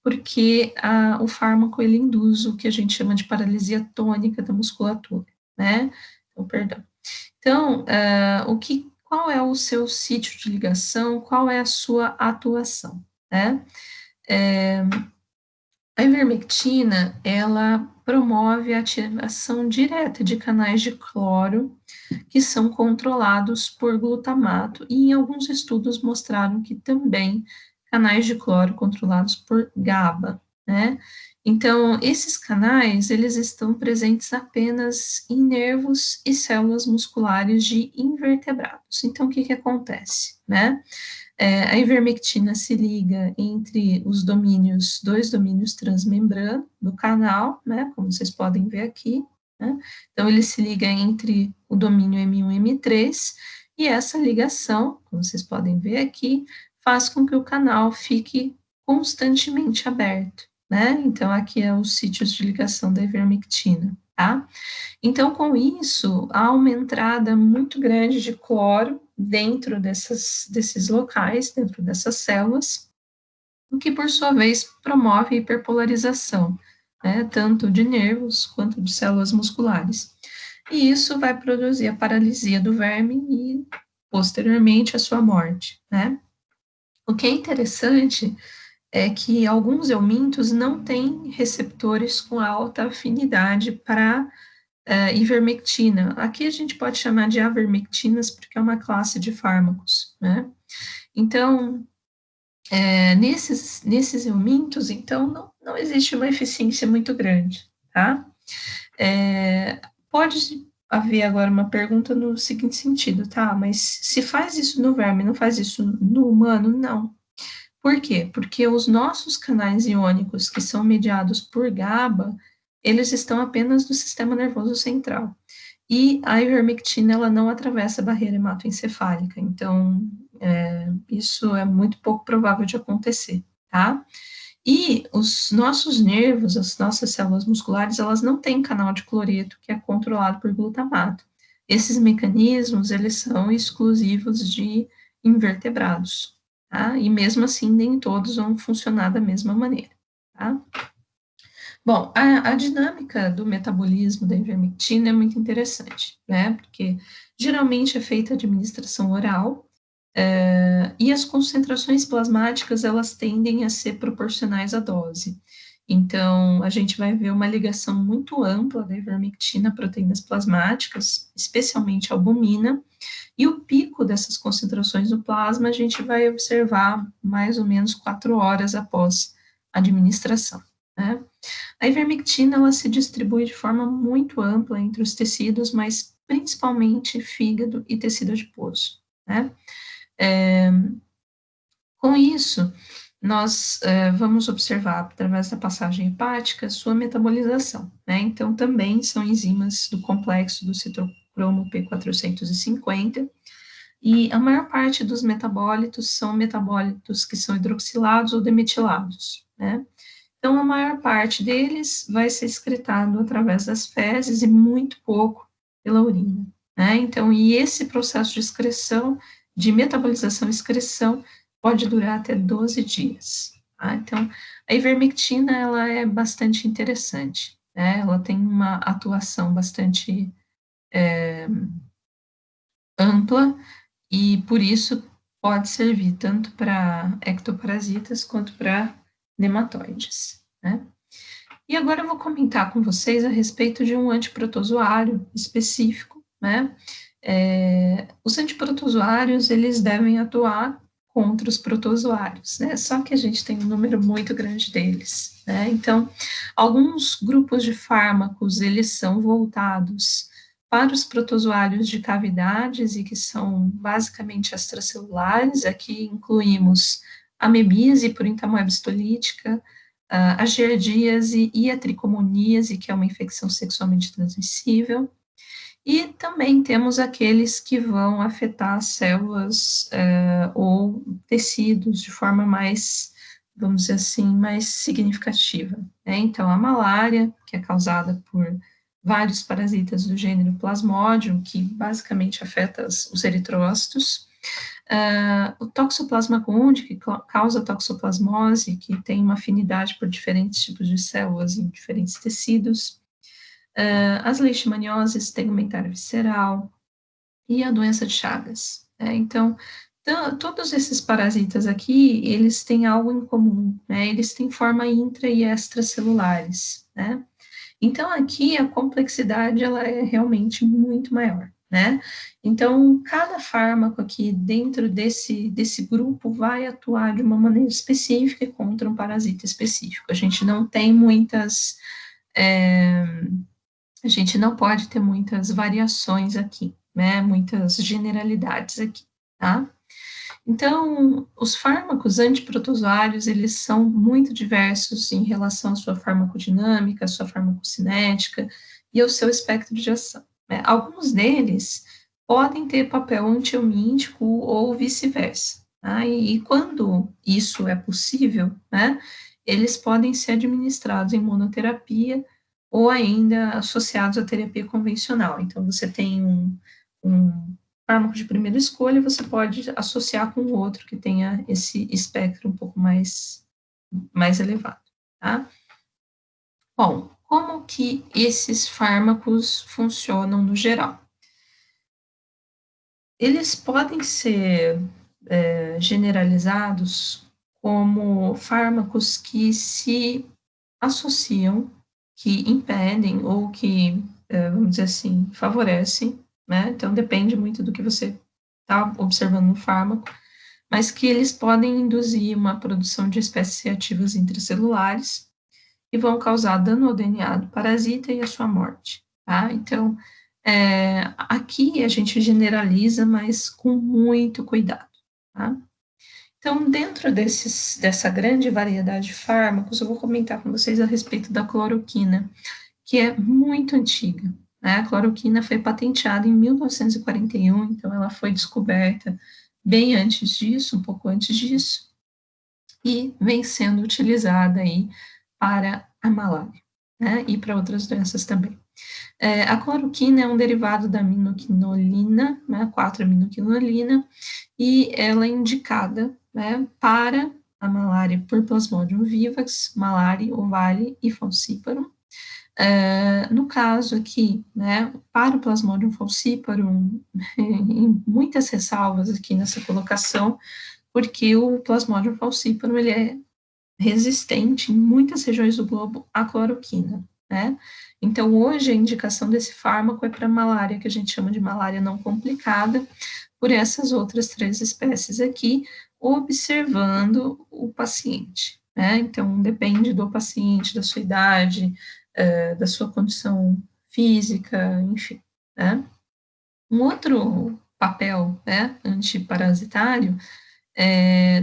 porque o fármaco, ele induz o que a gente chama de paralisia tônica da musculatura, né? Então, perdão. Então, qual é o seu sítio de ligação, qual é a sua atuação, né? A ivermectina, ela promove a ativação direta de canais de cloro que são controlados por glutamato, e em alguns estudos mostraram que também canais de cloro controlados por GABA, né? Então, esses canais, eles estão presentes apenas em nervos e células musculares de invertebrados. Então, o que que acontece, né? A ivermectina se liga entre os domínios, dois domínios transmembrana do canal, né, como vocês podem ver aqui, né? Então, ele se liga entre o domínio M1 e M3, e essa ligação, como vocês podem ver aqui, faz com que o canal fique constantemente aberto, né? Então, aqui é os sítios de ligação da ivermectina, tá? Então, com isso, há uma entrada muito grande de cloro dentro desses locais, dentro dessas células, o que, por sua vez, promove a hiperpolarização, né, tanto de nervos quanto de células musculares. E isso vai produzir a paralisia do verme e, posteriormente, a sua morte, né? O que é interessante é que alguns eumintos não têm receptores com alta afinidade para ivermectina. Aqui a gente pode chamar de avermectinas, porque é uma classe de fármacos, né? Então, nesses eumintos, então, não existe uma eficiência muito grande, tá? Pode haver agora uma pergunta no seguinte sentido, tá? Mas se faz isso no verme, não faz isso no humano? Não. Por quê? Porque os nossos canais iônicos, que são mediados por GABA, eles estão apenas no sistema nervoso central. E a ivermectina, ela não atravessa a barreira hematoencefálica, então, isso é muito pouco provável de acontecer, tá? E os nossos nervos, as nossas células musculares, elas não têm canal de cloreto que é controlado por glutamato. Esses mecanismos, eles são exclusivos de invertebrados, tá? E mesmo assim, nem todos vão funcionar da mesma maneira, tá? Bom, a dinâmica do metabolismo da ivermectina é muito interessante, né? Porque geralmente é feita a administração oral, e as concentrações plasmáticas, elas tendem a ser proporcionais à dose. Então, a gente vai ver uma ligação muito ampla da ivermectina a proteínas plasmáticas, especialmente a albumina, e o pico dessas concentrações no plasma a gente vai observar mais ou menos 4 horas após a administração, né? A ivermectina, ela se distribui de forma muito ampla entre os tecidos, mas principalmente fígado e tecido adiposo, né? Com isso, nós vamos observar, através da passagem hepática, sua metabolização, né? Então, também são enzimas do complexo do citocromo P450, e a maior parte dos metabólitos são metabólitos que são hidroxilados ou demetilados, né? Então, a maior parte deles vai ser excretado através das fezes e muito pouco pela urina, né? Então, e esse processo de excreção, de metabolização e excreção, pode durar até 12 dias, tá? Então, a ivermectina, ela é bastante interessante, né? Ela tem uma atuação bastante ampla e, por isso, pode servir tanto para ectoparasitas quanto para nematóides, né? E agora eu vou comentar com vocês a respeito de um antiprotozoário específico, né? Os antiprotozoários, eles devem atuar contra os protozoários, né? Só que a gente tem um número muito grande deles, né? Então, alguns grupos de fármacos, eles são voltados para os protozoários de cavidades e que são basicamente extracelulares. Aqui incluímos a amebise por entamoeba histolítica, a giardíase e a tricomoníase, que é uma infecção sexualmente transmissível, e também temos aqueles que vão afetar células ou tecidos de forma mais, vamos dizer assim, mais significativa, né? Então, a malária, que é causada por vários parasitas do gênero Plasmodium, que basicamente afeta os eritrócitos, o Toxoplasma gondii, que causa toxoplasmose, que tem uma afinidade por diferentes tipos de células em diferentes tecidos, as leishmanioses tegumentar visceral e a doença de Chagas. Então, todos esses parasitas aqui, eles têm algo em comum, né? Eles têm forma intra e extracelulares, né? Então, aqui a complexidade, ela é realmente muito maior, né? Então, cada fármaco aqui dentro desse grupo vai atuar de uma maneira específica contra um parasita específico. A gente não tem muitas... a gente não pode ter muitas variações aqui, né? Muitas generalidades aqui, tá? Então, os fármacos antiprotozoários, eles são muito diversos em relação à sua farmacodinâmica, à sua farmacocinética e ao seu espectro de ação, né? Alguns deles podem ter papel antiomítico ou vice-versa, tá? E quando isso é possível, né, eles podem ser administrados em monoterapia ou ainda associados à terapia convencional. Então, você tem um fármaco de primeira escolha, você pode associar com outro que tenha esse espectro um pouco mais elevado, tá? Bom, como que esses fármacos funcionam no geral? Eles podem ser generalizados como fármacos que se associam, que impedem ou que, vamos dizer assim, favorecem, né? Então, depende muito do que você está observando no fármaco, mas que eles podem induzir uma produção de espécies reativas intracelulares e vão causar dano ao DNA do parasita e a sua morte, tá? Então, aqui a gente generaliza, mas com muito cuidado, tá? Então, dentro dessa grande variedade de fármacos, eu vou comentar com vocês a respeito da cloroquina, que é muito antiga, né? A cloroquina foi patenteada em 1941, então ela foi descoberta bem antes disso, um pouco antes disso, e vem sendo utilizada aí para a malária, né? E para outras doenças também. A cloroquina é um derivado da aminoquinolina, né? 4-aminoquinolina, e ela é indicada, né, para a malária por Plasmodium vivax, malária, ovária e falciparum. No caso aqui, né, para o Plasmodium falciparum, em muitas ressalvas aqui nessa colocação, porque o Plasmodium falciparum, ele é resistente em muitas regiões do globo à cloroquina, né? Então, hoje, a indicação desse fármaco é para malária, que a gente chama de malária não complicada, por essas outras 3 espécies aqui, observando o paciente, né? Então, depende do paciente, da sua idade, da sua condição física, enfim, né? Um outro papel, né, antiparasitário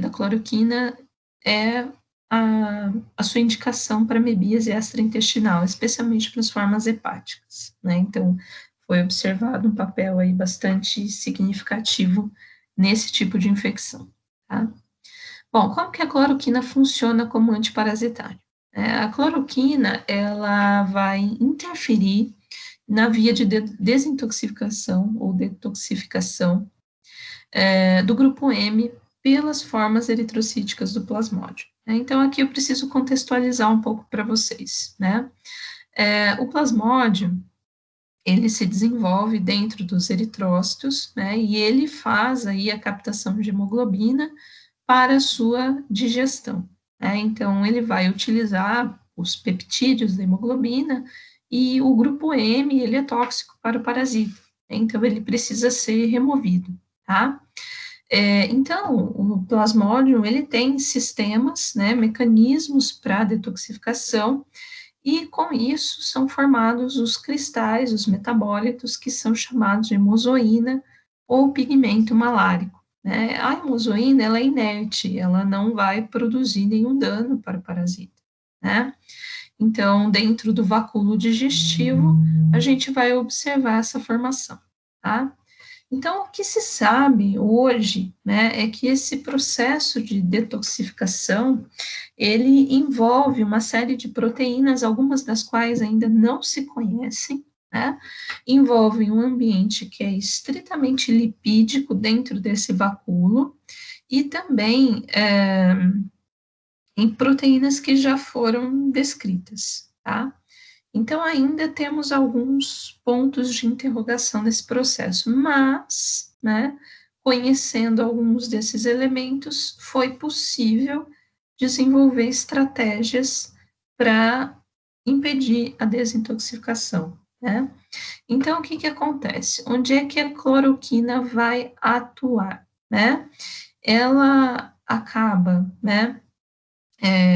da cloroquina é a sua indicação para mebíase extraintestinal, especialmente para as formas hepáticas, né? Então, foi observado um papel aí bastante significativo nesse tipo de infecção, tá? Bom, como que a cloroquina funciona como antiparasitário? A cloroquina, ela vai interferir na via de desintoxicação ou detoxificação do grupo M pelas formas eritrocíticas do plasmódio, né? Então, aqui eu preciso contextualizar um pouco para vocês, né? O plasmódio, ele se desenvolve dentro dos eritrócitos, né? E ele faz aí a captação de hemoglobina para a sua digestão, né? Então, ele vai utilizar os peptídeos da hemoglobina e o grupo M, ele é tóxico para o parasita, né? Então, ele precisa ser removido, tá? Então, o plasmódio, ele tem sistemas, né, mecanismos para detoxificação, e com isso são formados os cristais, os metabólitos, que são chamados de hemozoína ou pigmento malárico, né? A hemozoína, ela é inerte, ela não vai produzir nenhum dano para o parasita, né? Então, dentro do vacúolo digestivo, a gente vai observar essa formação, tá? Então, o que se sabe hoje, né, é que esse processo de detoxificação, ele envolve uma série de proteínas, algumas das quais ainda não se conhecem, né, envolve um ambiente que é estritamente lipídico dentro desse vacúolo, e também em proteínas que já foram descritas, tá? Então, ainda temos alguns pontos de interrogação nesse processo, mas, né, conhecendo alguns desses elementos, foi possível desenvolver estratégias para impedir a desintoxicação, né? Então, o que que acontece? Onde é que a cloroquina vai atuar, né? Ela acaba, né,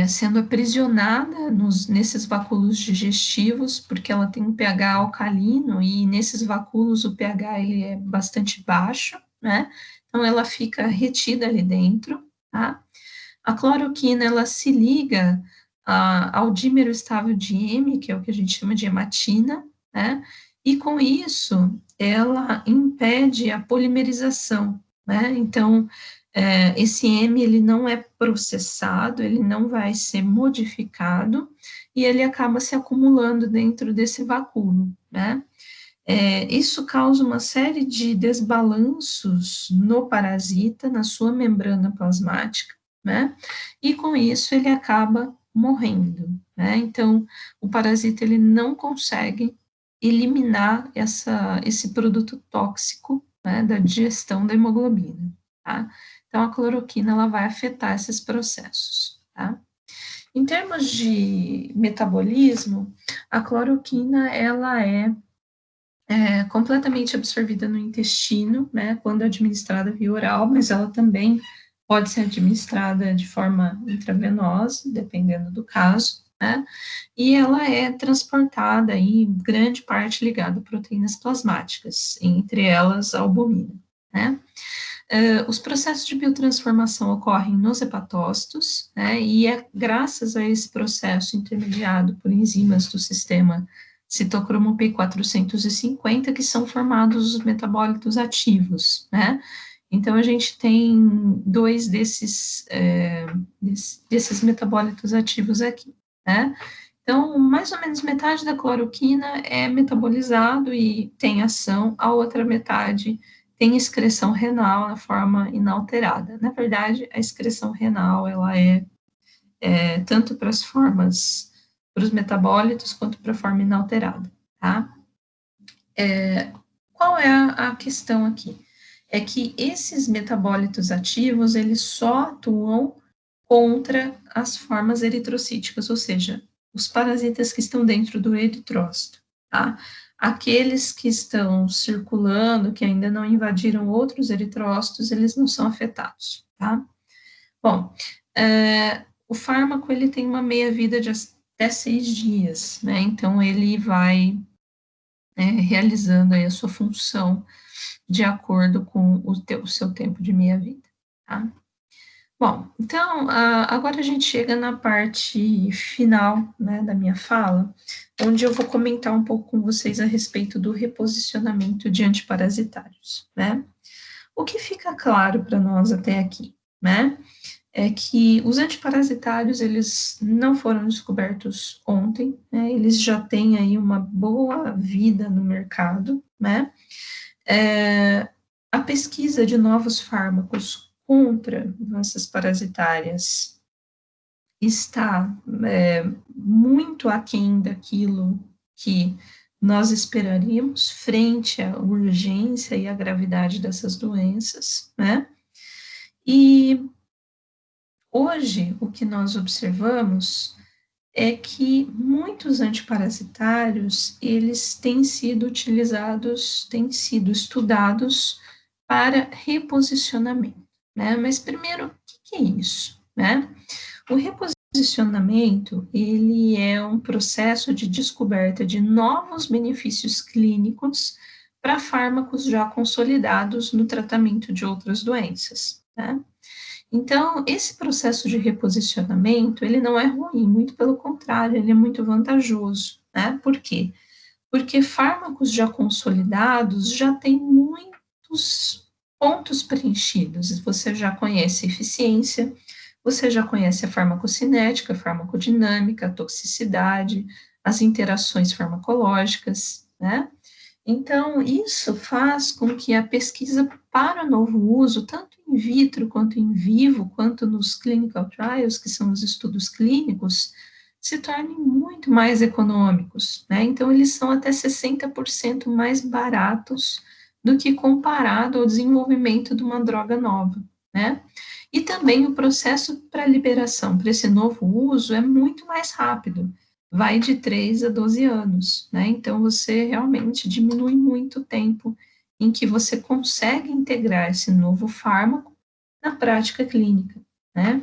sendo aprisionada nesses vacúolos digestivos, porque ela tem um pH alcalino e nesses vacúolos o pH ele é bastante baixo, né? Então ela fica retida ali dentro, tá? A cloroquina ela se liga ao dímero estável de M, que é o que a gente chama de hematina, né? E com isso ela impede a polimerização, né? Então esse M ele não é processado, ele não vai ser modificado e ele acaba se acumulando dentro desse vacúolo, né? Isso causa uma série de desbalanços no parasita, na sua membrana plasmática, né? E com isso ele acaba morrendo, né? Então, o parasita ele não consegue eliminar esse produto tóxico, né, da digestão da hemoglobina, tá? Então, a cloroquina ela vai afetar esses processos, tá? Em termos de metabolismo, a cloroquina ela é completamente absorvida no intestino, né, quando administrada via oral, mas ela também pode ser administrada de forma intravenosa, dependendo do caso, né, e ela é transportada em grande parte ligada a proteínas plasmáticas, entre elas a albumina, né. Os processos de biotransformação ocorrem nos hepatócitos, né, e é graças a esse processo intermediado por enzimas do sistema citocromo P450 que são formados os metabólitos ativos, né? Então, a gente tem dois desses metabólitos ativos aqui, né? Então, mais ou menos metade da cloroquina é metabolizado e tem ação, a outra metade tem excreção renal na forma inalterada. Na verdade, a excreção renal, ela é tanto para as formas, para os metabólitos, quanto para a forma inalterada, tá? Qual é a questão aqui? É que esses metabólitos ativos, eles só atuam contra as formas eritrocíticas, ou seja, os parasitas que estão dentro do eritrócito, tá? Aqueles que estão circulando, que ainda não invadiram outros eritrócitos, eles não são afetados, tá? Bom, o fármaco, ele tem uma meia-vida de até 6 dias, né? Então, ele vai realizando aí a sua função de acordo com o seu tempo de meia-vida, tá? Bom, então, agora a gente chega na parte final, né, da minha fala, onde eu vou comentar um pouco com vocês a respeito do reposicionamento de antiparasitários, né? O que fica claro para nós até aqui, né, é que os antiparasitários, eles não foram descobertos ontem, né, eles já têm aí uma boa vida no mercado, né, a pesquisa de novos fármacos contra doenças parasitárias está muito aquém daquilo que nós esperaríamos frente à urgência e à gravidade dessas doenças, né? E hoje o que nós observamos é que muitos antiparasitários, eles têm sido utilizados, têm sido estudados para reposicionamento, né? Mas primeiro, o que é isso, né? O reposicionamento, ele é um processo de descoberta de novos benefícios clínicos para fármacos já consolidados no tratamento de outras doenças, né? Então, esse processo de reposicionamento, ele não é ruim, muito pelo contrário, ele é muito vantajoso, né? Por quê? Porque fármacos já consolidados já têm muitos pontos preenchidos. Você já conhece a eficiência, você já conhece a farmacocinética, a farmacodinâmica, a toxicidade, as interações farmacológicas, né? Então, isso faz com que a pesquisa para novo uso, tanto in vitro quanto in vivo, quanto nos clinical trials, que são os estudos clínicos, se tornem muito mais econômicos, né? Então, eles são até 60% mais baratos do que comparado ao desenvolvimento de uma droga nova, né? E também o processo para liberação para esse novo uso é muito mais rápido, vai de 3 a 12 anos, né? Então, você realmente diminui muito o tempo em que você consegue integrar esse novo fármaco na prática clínica, né?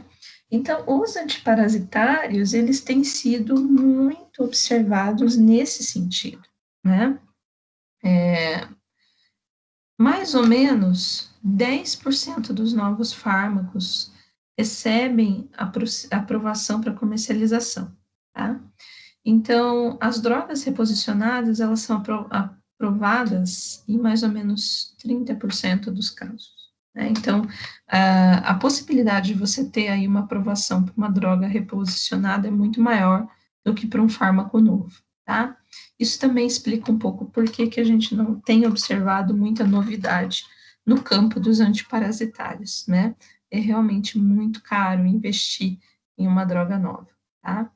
Então, os antiparasitários, eles têm sido muito observados nesse sentido, né? Mais ou menos 10% dos novos fármacos recebem aprovação para comercialização, tá? Então, as drogas reposicionadas, elas são aprovadas em mais ou menos 30% dos casos, né? Então, a possibilidade de você ter aí uma aprovação para uma droga reposicionada é muito maior do que para um fármaco novo, tá? Isso também explica um pouco por que a gente não tem observado muita novidade no campo dos antiparasitários, né? É realmente muito caro investir em uma droga nova, tá?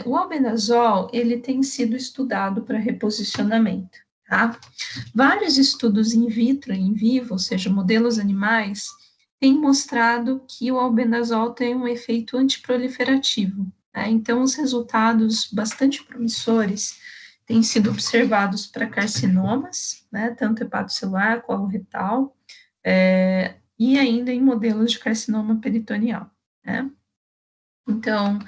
O albendazol, ele tem sido estudado para reposicionamento, tá? Vários estudos in vitro e in vivo, ou seja, modelos animais, têm mostrado que o albendazol tem um efeito antiproliferativo, né? Então, os resultados bastante promissores têm sido observados para carcinomas, né, tanto hepatocelular quanto retal, e ainda em modelos de carcinoma peritoneal, né? Então,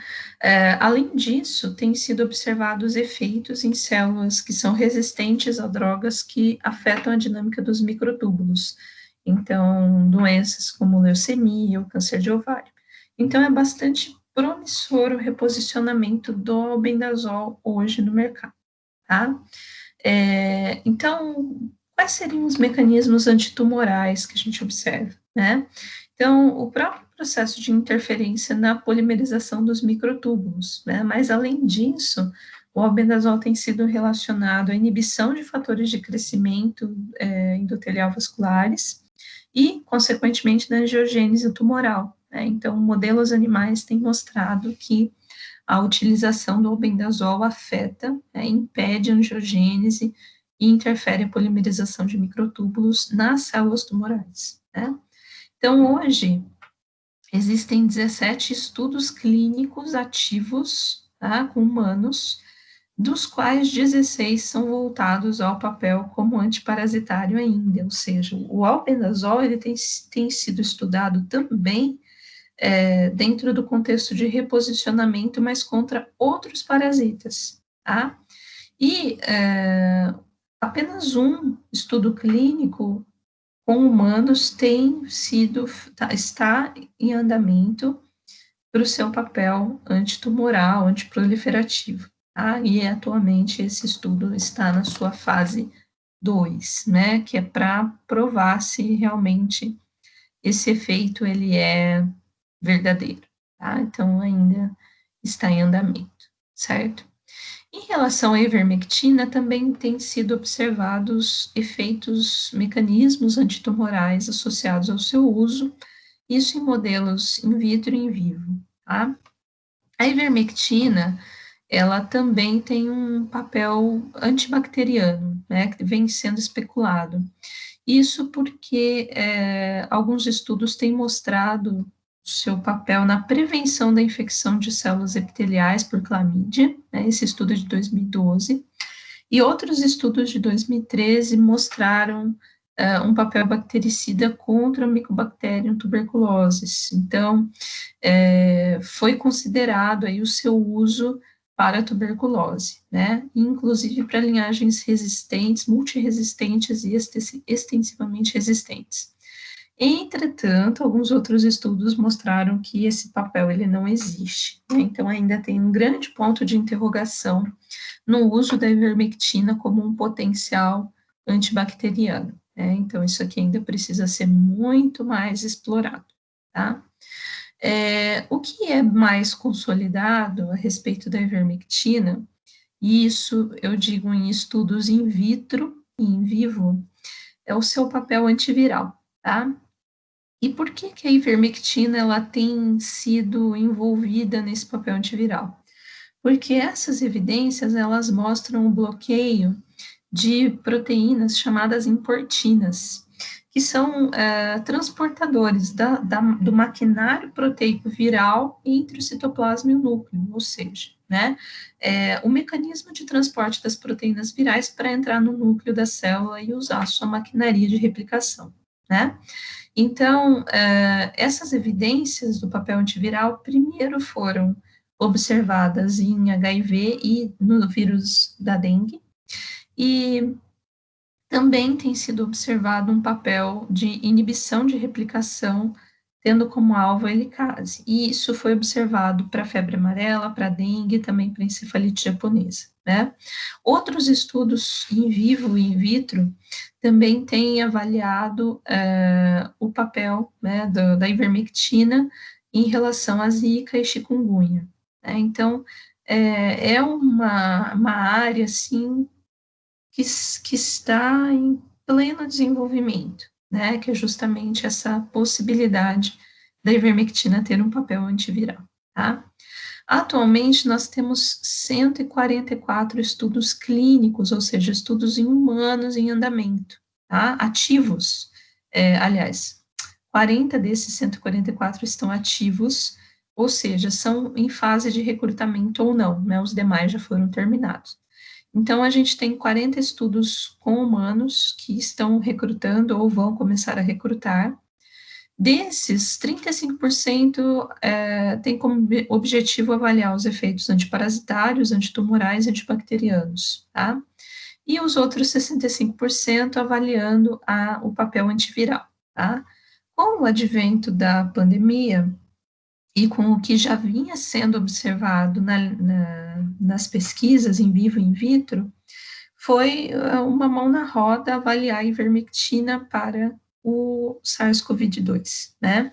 além disso, têm sido observados efeitos em células que são resistentes a drogas que afetam a dinâmica dos microtúbulos. Então, doenças como leucemia ou câncer de ovário. Então, é bastante promissor o reposicionamento do albendazol hoje no mercado, tá? Então, quais seriam os mecanismos antitumorais que a gente observa, né? Então, o próprio processo de interferência na polimerização dos microtúbulos, né? Mas, além disso, o albendazol tem sido relacionado à inibição de fatores de crescimento endotelial vasculares e, consequentemente, na angiogênese tumoral, né? Então, modelos animais têm mostrado que a utilização do albendazol afeta, impede a angiogênese e interfere a polimerização de microtúbulos nas células tumorais, né? Então, hoje, existem 17 estudos clínicos ativos, tá, com humanos, dos quais 16 são voltados ao papel como antiparasitário ainda, ou seja, o albendazol ele tem sido estudado também dentro do contexto de reposicionamento, mas contra outros parasitas, tá? E apenas um estudo clínico com humanos está em andamento para o seu papel antitumoral, antiproliferativo, tá? E atualmente esse estudo está na sua fase 2, né, que é para provar se realmente esse efeito ele é verdadeiro, tá? Então, ainda está em andamento, certo? Em relação à ivermectina, também têm sido observados efeitos, mecanismos antitumorais associados ao seu uso, isso em modelos in vitro e in vivo, tá? A ivermectina, ela também tem um papel antibacteriano, né, que vem sendo especulado. Isso porque alguns estudos têm mostrado seu papel na prevenção da infecção de células epiteliais por clamídia, né, esse estudo é de 2012, e outros estudos de 2013 mostraram um papel bactericida contra o Mycobacterium tuberculosis. Então, foi considerado aí o seu uso para a tuberculose, né? Inclusive para linhagens resistentes, multiresistentes e extensivamente resistentes. Entretanto, alguns outros estudos mostraram que esse papel ele não existe, né? Então ainda tem um grande ponto de interrogação no uso da ivermectina como um potencial antibacteriano, né? Então isso aqui ainda precisa ser muito mais explorado, tá? O que é mais consolidado a respeito da ivermectina, e isso eu digo em estudos in vitro e in vivo, é o seu papel antiviral, tá? E por que que a ivermectina ela tem sido envolvida nesse papel antiviral? Porque essas evidências elas mostram o bloqueio de proteínas chamadas importinas, que são transportadores do maquinário proteico viral entre o citoplasma e o núcleo, ou seja, né, o mecanismo de transporte das proteínas virais para entrar no núcleo da célula e usar a sua maquinaria de replicação, né? Então, essas evidências do papel antiviral primeiro foram observadas em HIV e no vírus da dengue, e também tem sido observado um papel de inibição de replicação, tendo como alvo a helicase. E isso foi observado para febre amarela, para dengue e também para encefalite japonesa, né? Outros estudos em vivo e in vitro também têm avaliado o papel, né, da ivermectina em relação à zika e chikungunya, né? Então, é uma área, assim, que está em pleno desenvolvimento, né, que é justamente essa possibilidade da ivermectina ter um papel antiviral, tá? Atualmente, nós temos 144 estudos clínicos, ou seja, estudos em humanos em andamento, tá? Ativos, aliás, 40 desses 144 estão ativos, ou seja, são em fase de recrutamento ou não, né? Os demais já foram terminados. Então, a gente tem 40 estudos com humanos que estão recrutando ou vão começar a recrutar. Desses, 35% tem como objetivo avaliar os efeitos antiparasitários, antitumorais e antibacterianos, tá? E os outros 65% avaliando o papel antiviral, tá? Com o advento da pandemia, e com o que já vinha sendo observado nas pesquisas em vivo e in vitro, foi uma mão na roda avaliar a ivermectina para o SARS-CoV-2, né,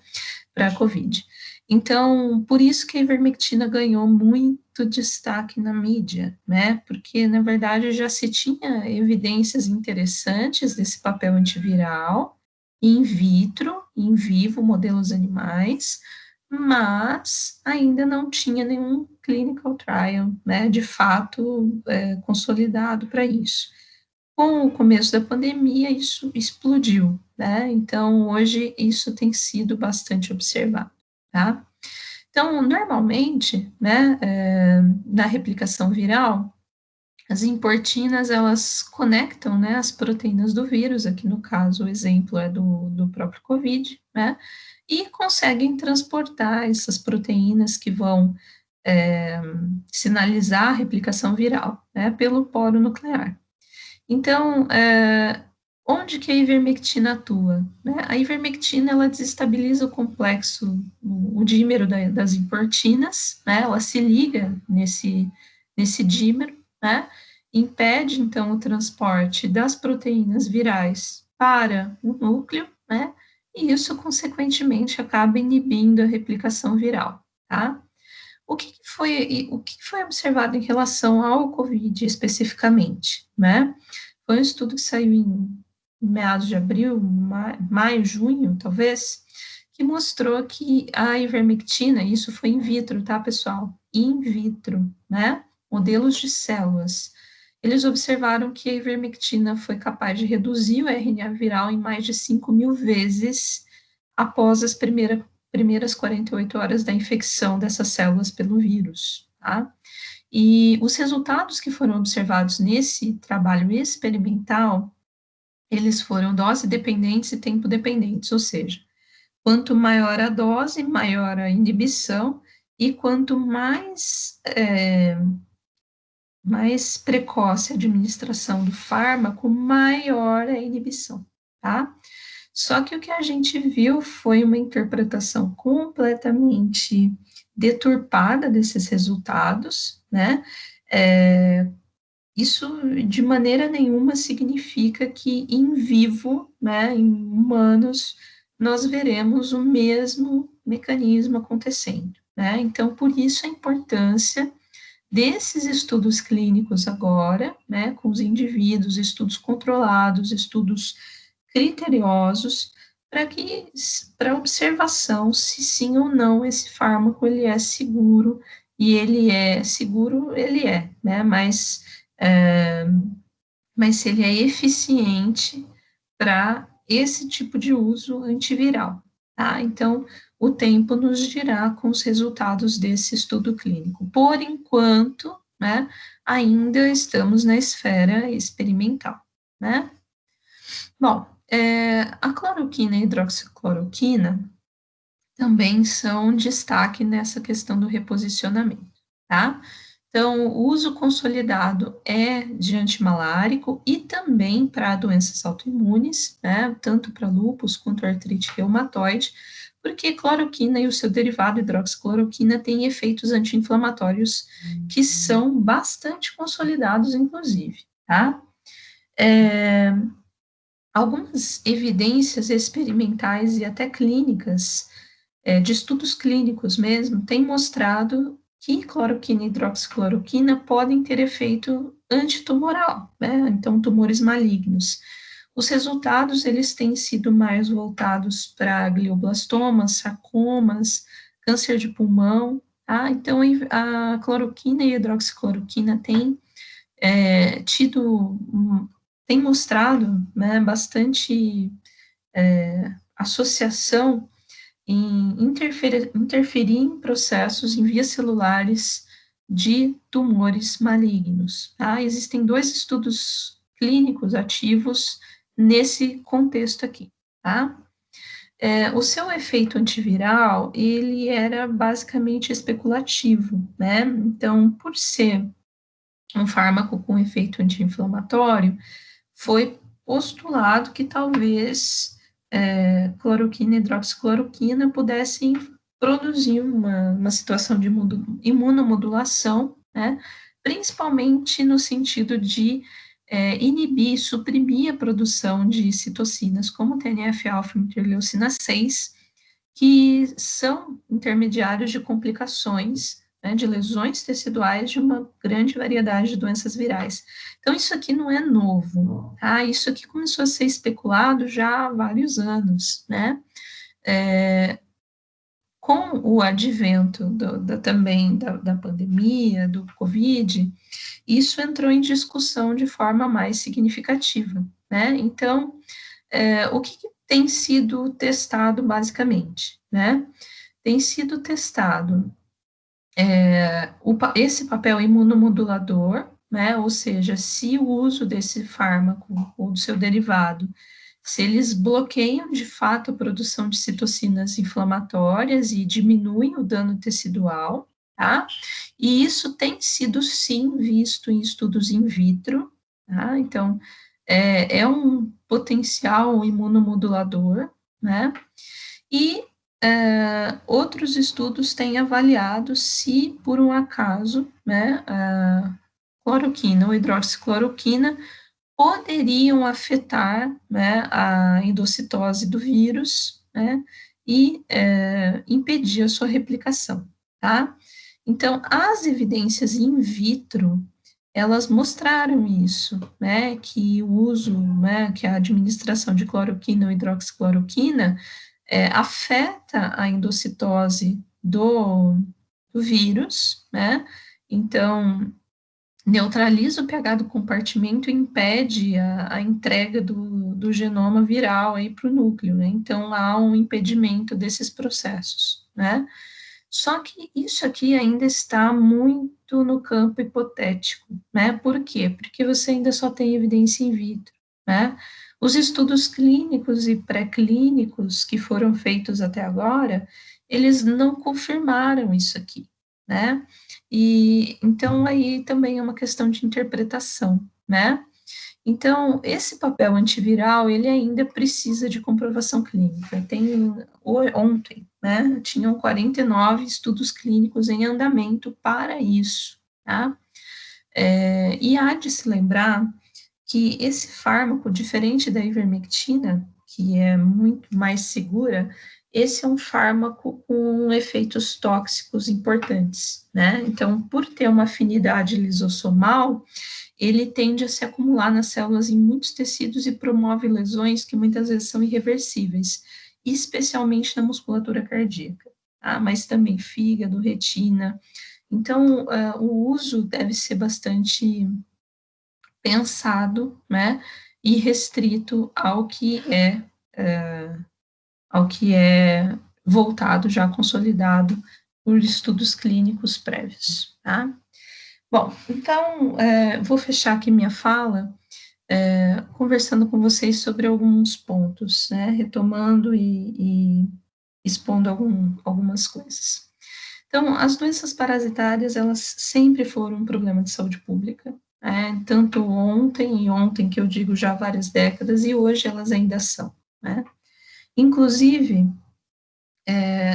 para a COVID. Então, por isso que a ivermectina ganhou muito destaque na mídia, né, porque, na verdade, já se tinha evidências interessantes desse papel antiviral, in vitro, in vivo, modelos animais, mas ainda não tinha nenhum clinical trial, né, de fato, consolidado para isso. Com o começo da pandemia, isso explodiu, né? Então, hoje, isso tem sido bastante observado, tá? Então, normalmente, né, na replicação viral, as importinas, elas conectam, né, as proteínas do vírus, aqui no caso, o exemplo é do próprio COVID, né, e conseguem transportar essas proteínas que vão sinalizar a replicação viral, né, pelo poro nuclear. Então, onde que a ivermectina atua? Né? A ivermectina, ela desestabiliza o complexo, o dímero das importinas, né? Ela se liga nesse dímero, né? Impede, então, o transporte das proteínas virais para o núcleo, né? E isso, consequentemente, acaba inibindo a replicação viral, tá? O que foi observado em relação ao COVID especificamente, né? Foi um estudo que saiu em meados de abril, maio, junho, talvez, que mostrou que a ivermectina, isso foi in vitro, tá, pessoal? In vitro, né? Modelos de células. Eles observaram que a ivermectina foi capaz de reduzir o RNA viral em mais de 5.000 vezes após as primeiras 48 horas da infecção dessas células pelo vírus, tá? E os resultados que foram observados nesse trabalho experimental, eles foram dose dependentes e tempo dependentes, ou seja, quanto maior a dose, maior a inibição, e quanto mais precoce a administração do fármaco, maior a inibição, tá? Só que o que a gente viu foi uma interpretação completamente deturpada desses resultados, né? É, isso de maneira nenhuma significa que em vivo, né, em humanos, nós veremos o mesmo mecanismo acontecendo, né? Então, por isso a importância desses estudos clínicos agora, né, com os indivíduos, estudos controlados, estudos criteriosos, para que para observação se sim ou não esse fármaco ele é seguro, e ele é seguro, ele é, né, é, mas se ele é eficiente para esse tipo de uso antiviral, tá? Então, o tempo nos dirá com os resultados desse estudo clínico. Por enquanto, né, ainda estamos na esfera experimental, né? Bom, a cloroquina e a hidroxicloroquina também são destaque nessa questão do reposicionamento, tá? Então, o uso consolidado é de antimalárico e também para doenças autoimunes, né? Tanto para lúpus quanto artrite reumatoide, porque cloroquina e o seu derivado hidroxicloroquina têm efeitos anti-inflamatórios que são bastante consolidados, inclusive, tá? Algumas evidências experimentais e até clínicas, de estudos clínicos mesmo, têm mostrado que cloroquina e hidroxicloroquina podem ter efeito antitumoral, né? Então, tumores malignos. Os resultados, eles têm sido mais voltados para glioblastomas, sarcomas, câncer de pulmão, tá? Então, a cloroquina e a hidroxicloroquina têm tido tem mostrado, né, bastante associação em interferir em processos em vias celulares de tumores malignos. Tá? Existem 2 estudos clínicos ativos nesse contexto aqui. Tá? O seu efeito antiviral, ele era basicamente especulativo, né? Então, por ser um fármaco com efeito anti-inflamatório, foi postulado que talvez cloroquina e hidroxicloroquina pudessem produzir uma situação de imunomodulação, né, principalmente no sentido de inibir, suprimir a produção de citocinas como TNF-alfa e interleucina 6, que são intermediários de complicações, né, de lesões teciduais de uma grande variedade de doenças virais. Então, isso aqui não é novo, tá? Isso aqui começou a ser especulado já há vários anos, né? Com o advento também da pandemia, do Covid, isso entrou em discussão de forma mais significativa, né? Então, o que tem sido testado basicamente, né? Tem sido testado esse papel imunomodulador, né? Ou seja, se o uso desse fármaco ou do seu derivado, se eles bloqueiam de fato a produção de citocinas inflamatórias e diminuem o dano tecidual, tá? E isso tem sido sim visto em estudos in vitro, tá? Então, é um potencial imunomodulador, né? E outros estudos têm avaliado se, por um acaso, né, a cloroquina ou hidroxicloroquina poderiam afetar, né, a endocitose do vírus, né, e impedir a sua replicação, tá? Então, as evidências in vitro, elas mostraram isso, né, que o uso, né, que a administração de cloroquina ou hidroxicloroquina afeta a endocitose do vírus, né? Então, neutraliza o pH do compartimento e impede a entrega do genoma viral aí para o núcleo, né? Então, há um impedimento desses processos, né? Só que isso aqui ainda está muito no campo hipotético, né? Por quê? Porque você ainda só tem evidência in vitro, né? Os estudos clínicos e pré-clínicos que foram feitos até agora, eles não confirmaram isso aqui, né? E então aí também é uma questão de interpretação, né? Então, esse papel antiviral, ele ainda precisa de comprovação clínica. Ontem, né, tinham 49 estudos clínicos em andamento para isso, tá? E há de se lembrar que esse fármaco, diferente da ivermectina, que é muito mais segura, esse é um fármaco com efeitos tóxicos importantes, né? Então, por ter uma afinidade lisossomal, ele tende a se acumular nas células em muitos tecidos e promove lesões que muitas vezes são irreversíveis, especialmente na musculatura cardíaca, tá? Mas também fígado, retina. Então, o uso deve ser bastante pensado, né, e restrito ao que é voltado, já consolidado por estudos clínicos prévios, tá? Bom, então, vou fechar aqui minha fala, conversando com vocês sobre alguns pontos, né, retomando e expondo algumas coisas. Então, as doenças parasitárias, elas sempre foram um problema de saúde pública, né, tanto ontem, e ontem que eu digo já há várias décadas, e hoje elas ainda são, né. Inclusive,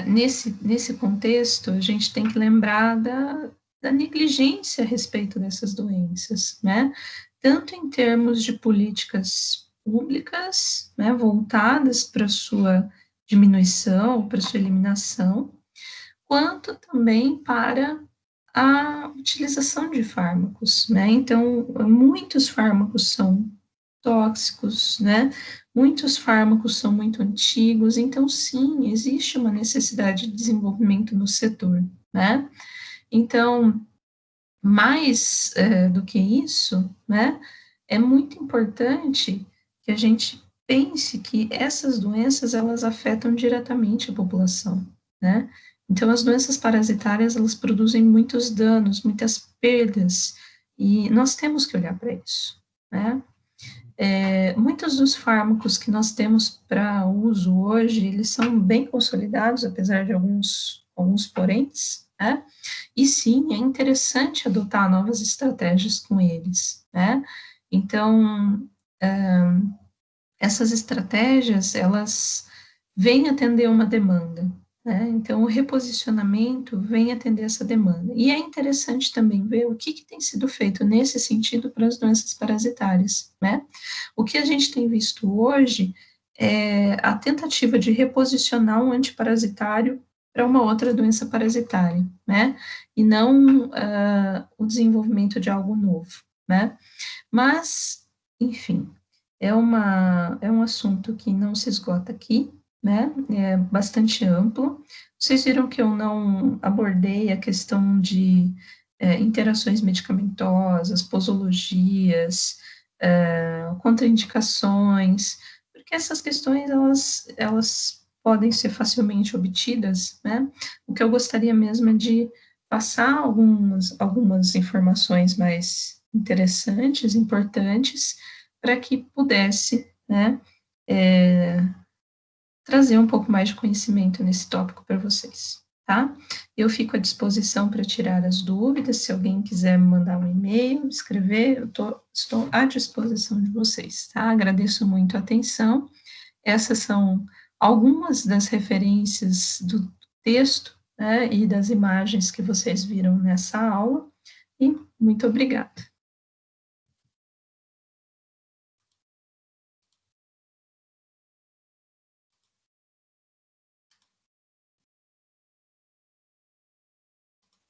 nesse contexto, a gente tem que lembrar da negligência a respeito dessas doenças, né, tanto em termos de políticas públicas, né, voltadas para sua diminuição, para sua eliminação, quanto também para a utilização de fármacos, né? Então, muitos fármacos são tóxicos, né? Muitos fármacos são muito antigos, então, sim, existe uma necessidade de desenvolvimento no setor, né? Então, mais do que isso, né? É muito importante que a gente pense que essas doenças, elas afetam diretamente a população, né? Então, as doenças parasitárias, elas produzem muitos danos, muitas perdas, e nós temos que olhar para isso, né? Muitos dos fármacos que nós temos para uso hoje, eles são bem consolidados, apesar de alguns poréns, né? E sim, é interessante adotar novas estratégias com eles, né? Então, essas estratégias, elas vêm atender uma demanda, né? Então, o reposicionamento vem atender essa demanda. E é interessante também ver o que tem sido feito nesse sentido para as doenças parasitárias, né? O que a gente tem visto hoje é a tentativa de reposicionar um antiparasitário para uma outra doença parasitária, né? E não o desenvolvimento de algo novo, né? Mas, enfim, é um assunto que não se esgota aqui, né? É bastante amplo. Vocês viram que eu não abordei a questão de interações medicamentosas, posologias, contraindicações, porque essas questões elas podem ser facilmente obtidas, né? O que eu gostaria mesmo é de passar algumas informações mais interessantes, importantes, para que pudesse, né, é, trazer um pouco mais de conhecimento nesse tópico para vocês, tá? Eu fico à disposição para tirar as dúvidas, se alguém quiser me mandar um e-mail, escrever, estou à disposição de vocês, tá? Agradeço muito a atenção. Essas são algumas das referências do texto, né, e das imagens que vocês viram nessa aula, e muito obrigada.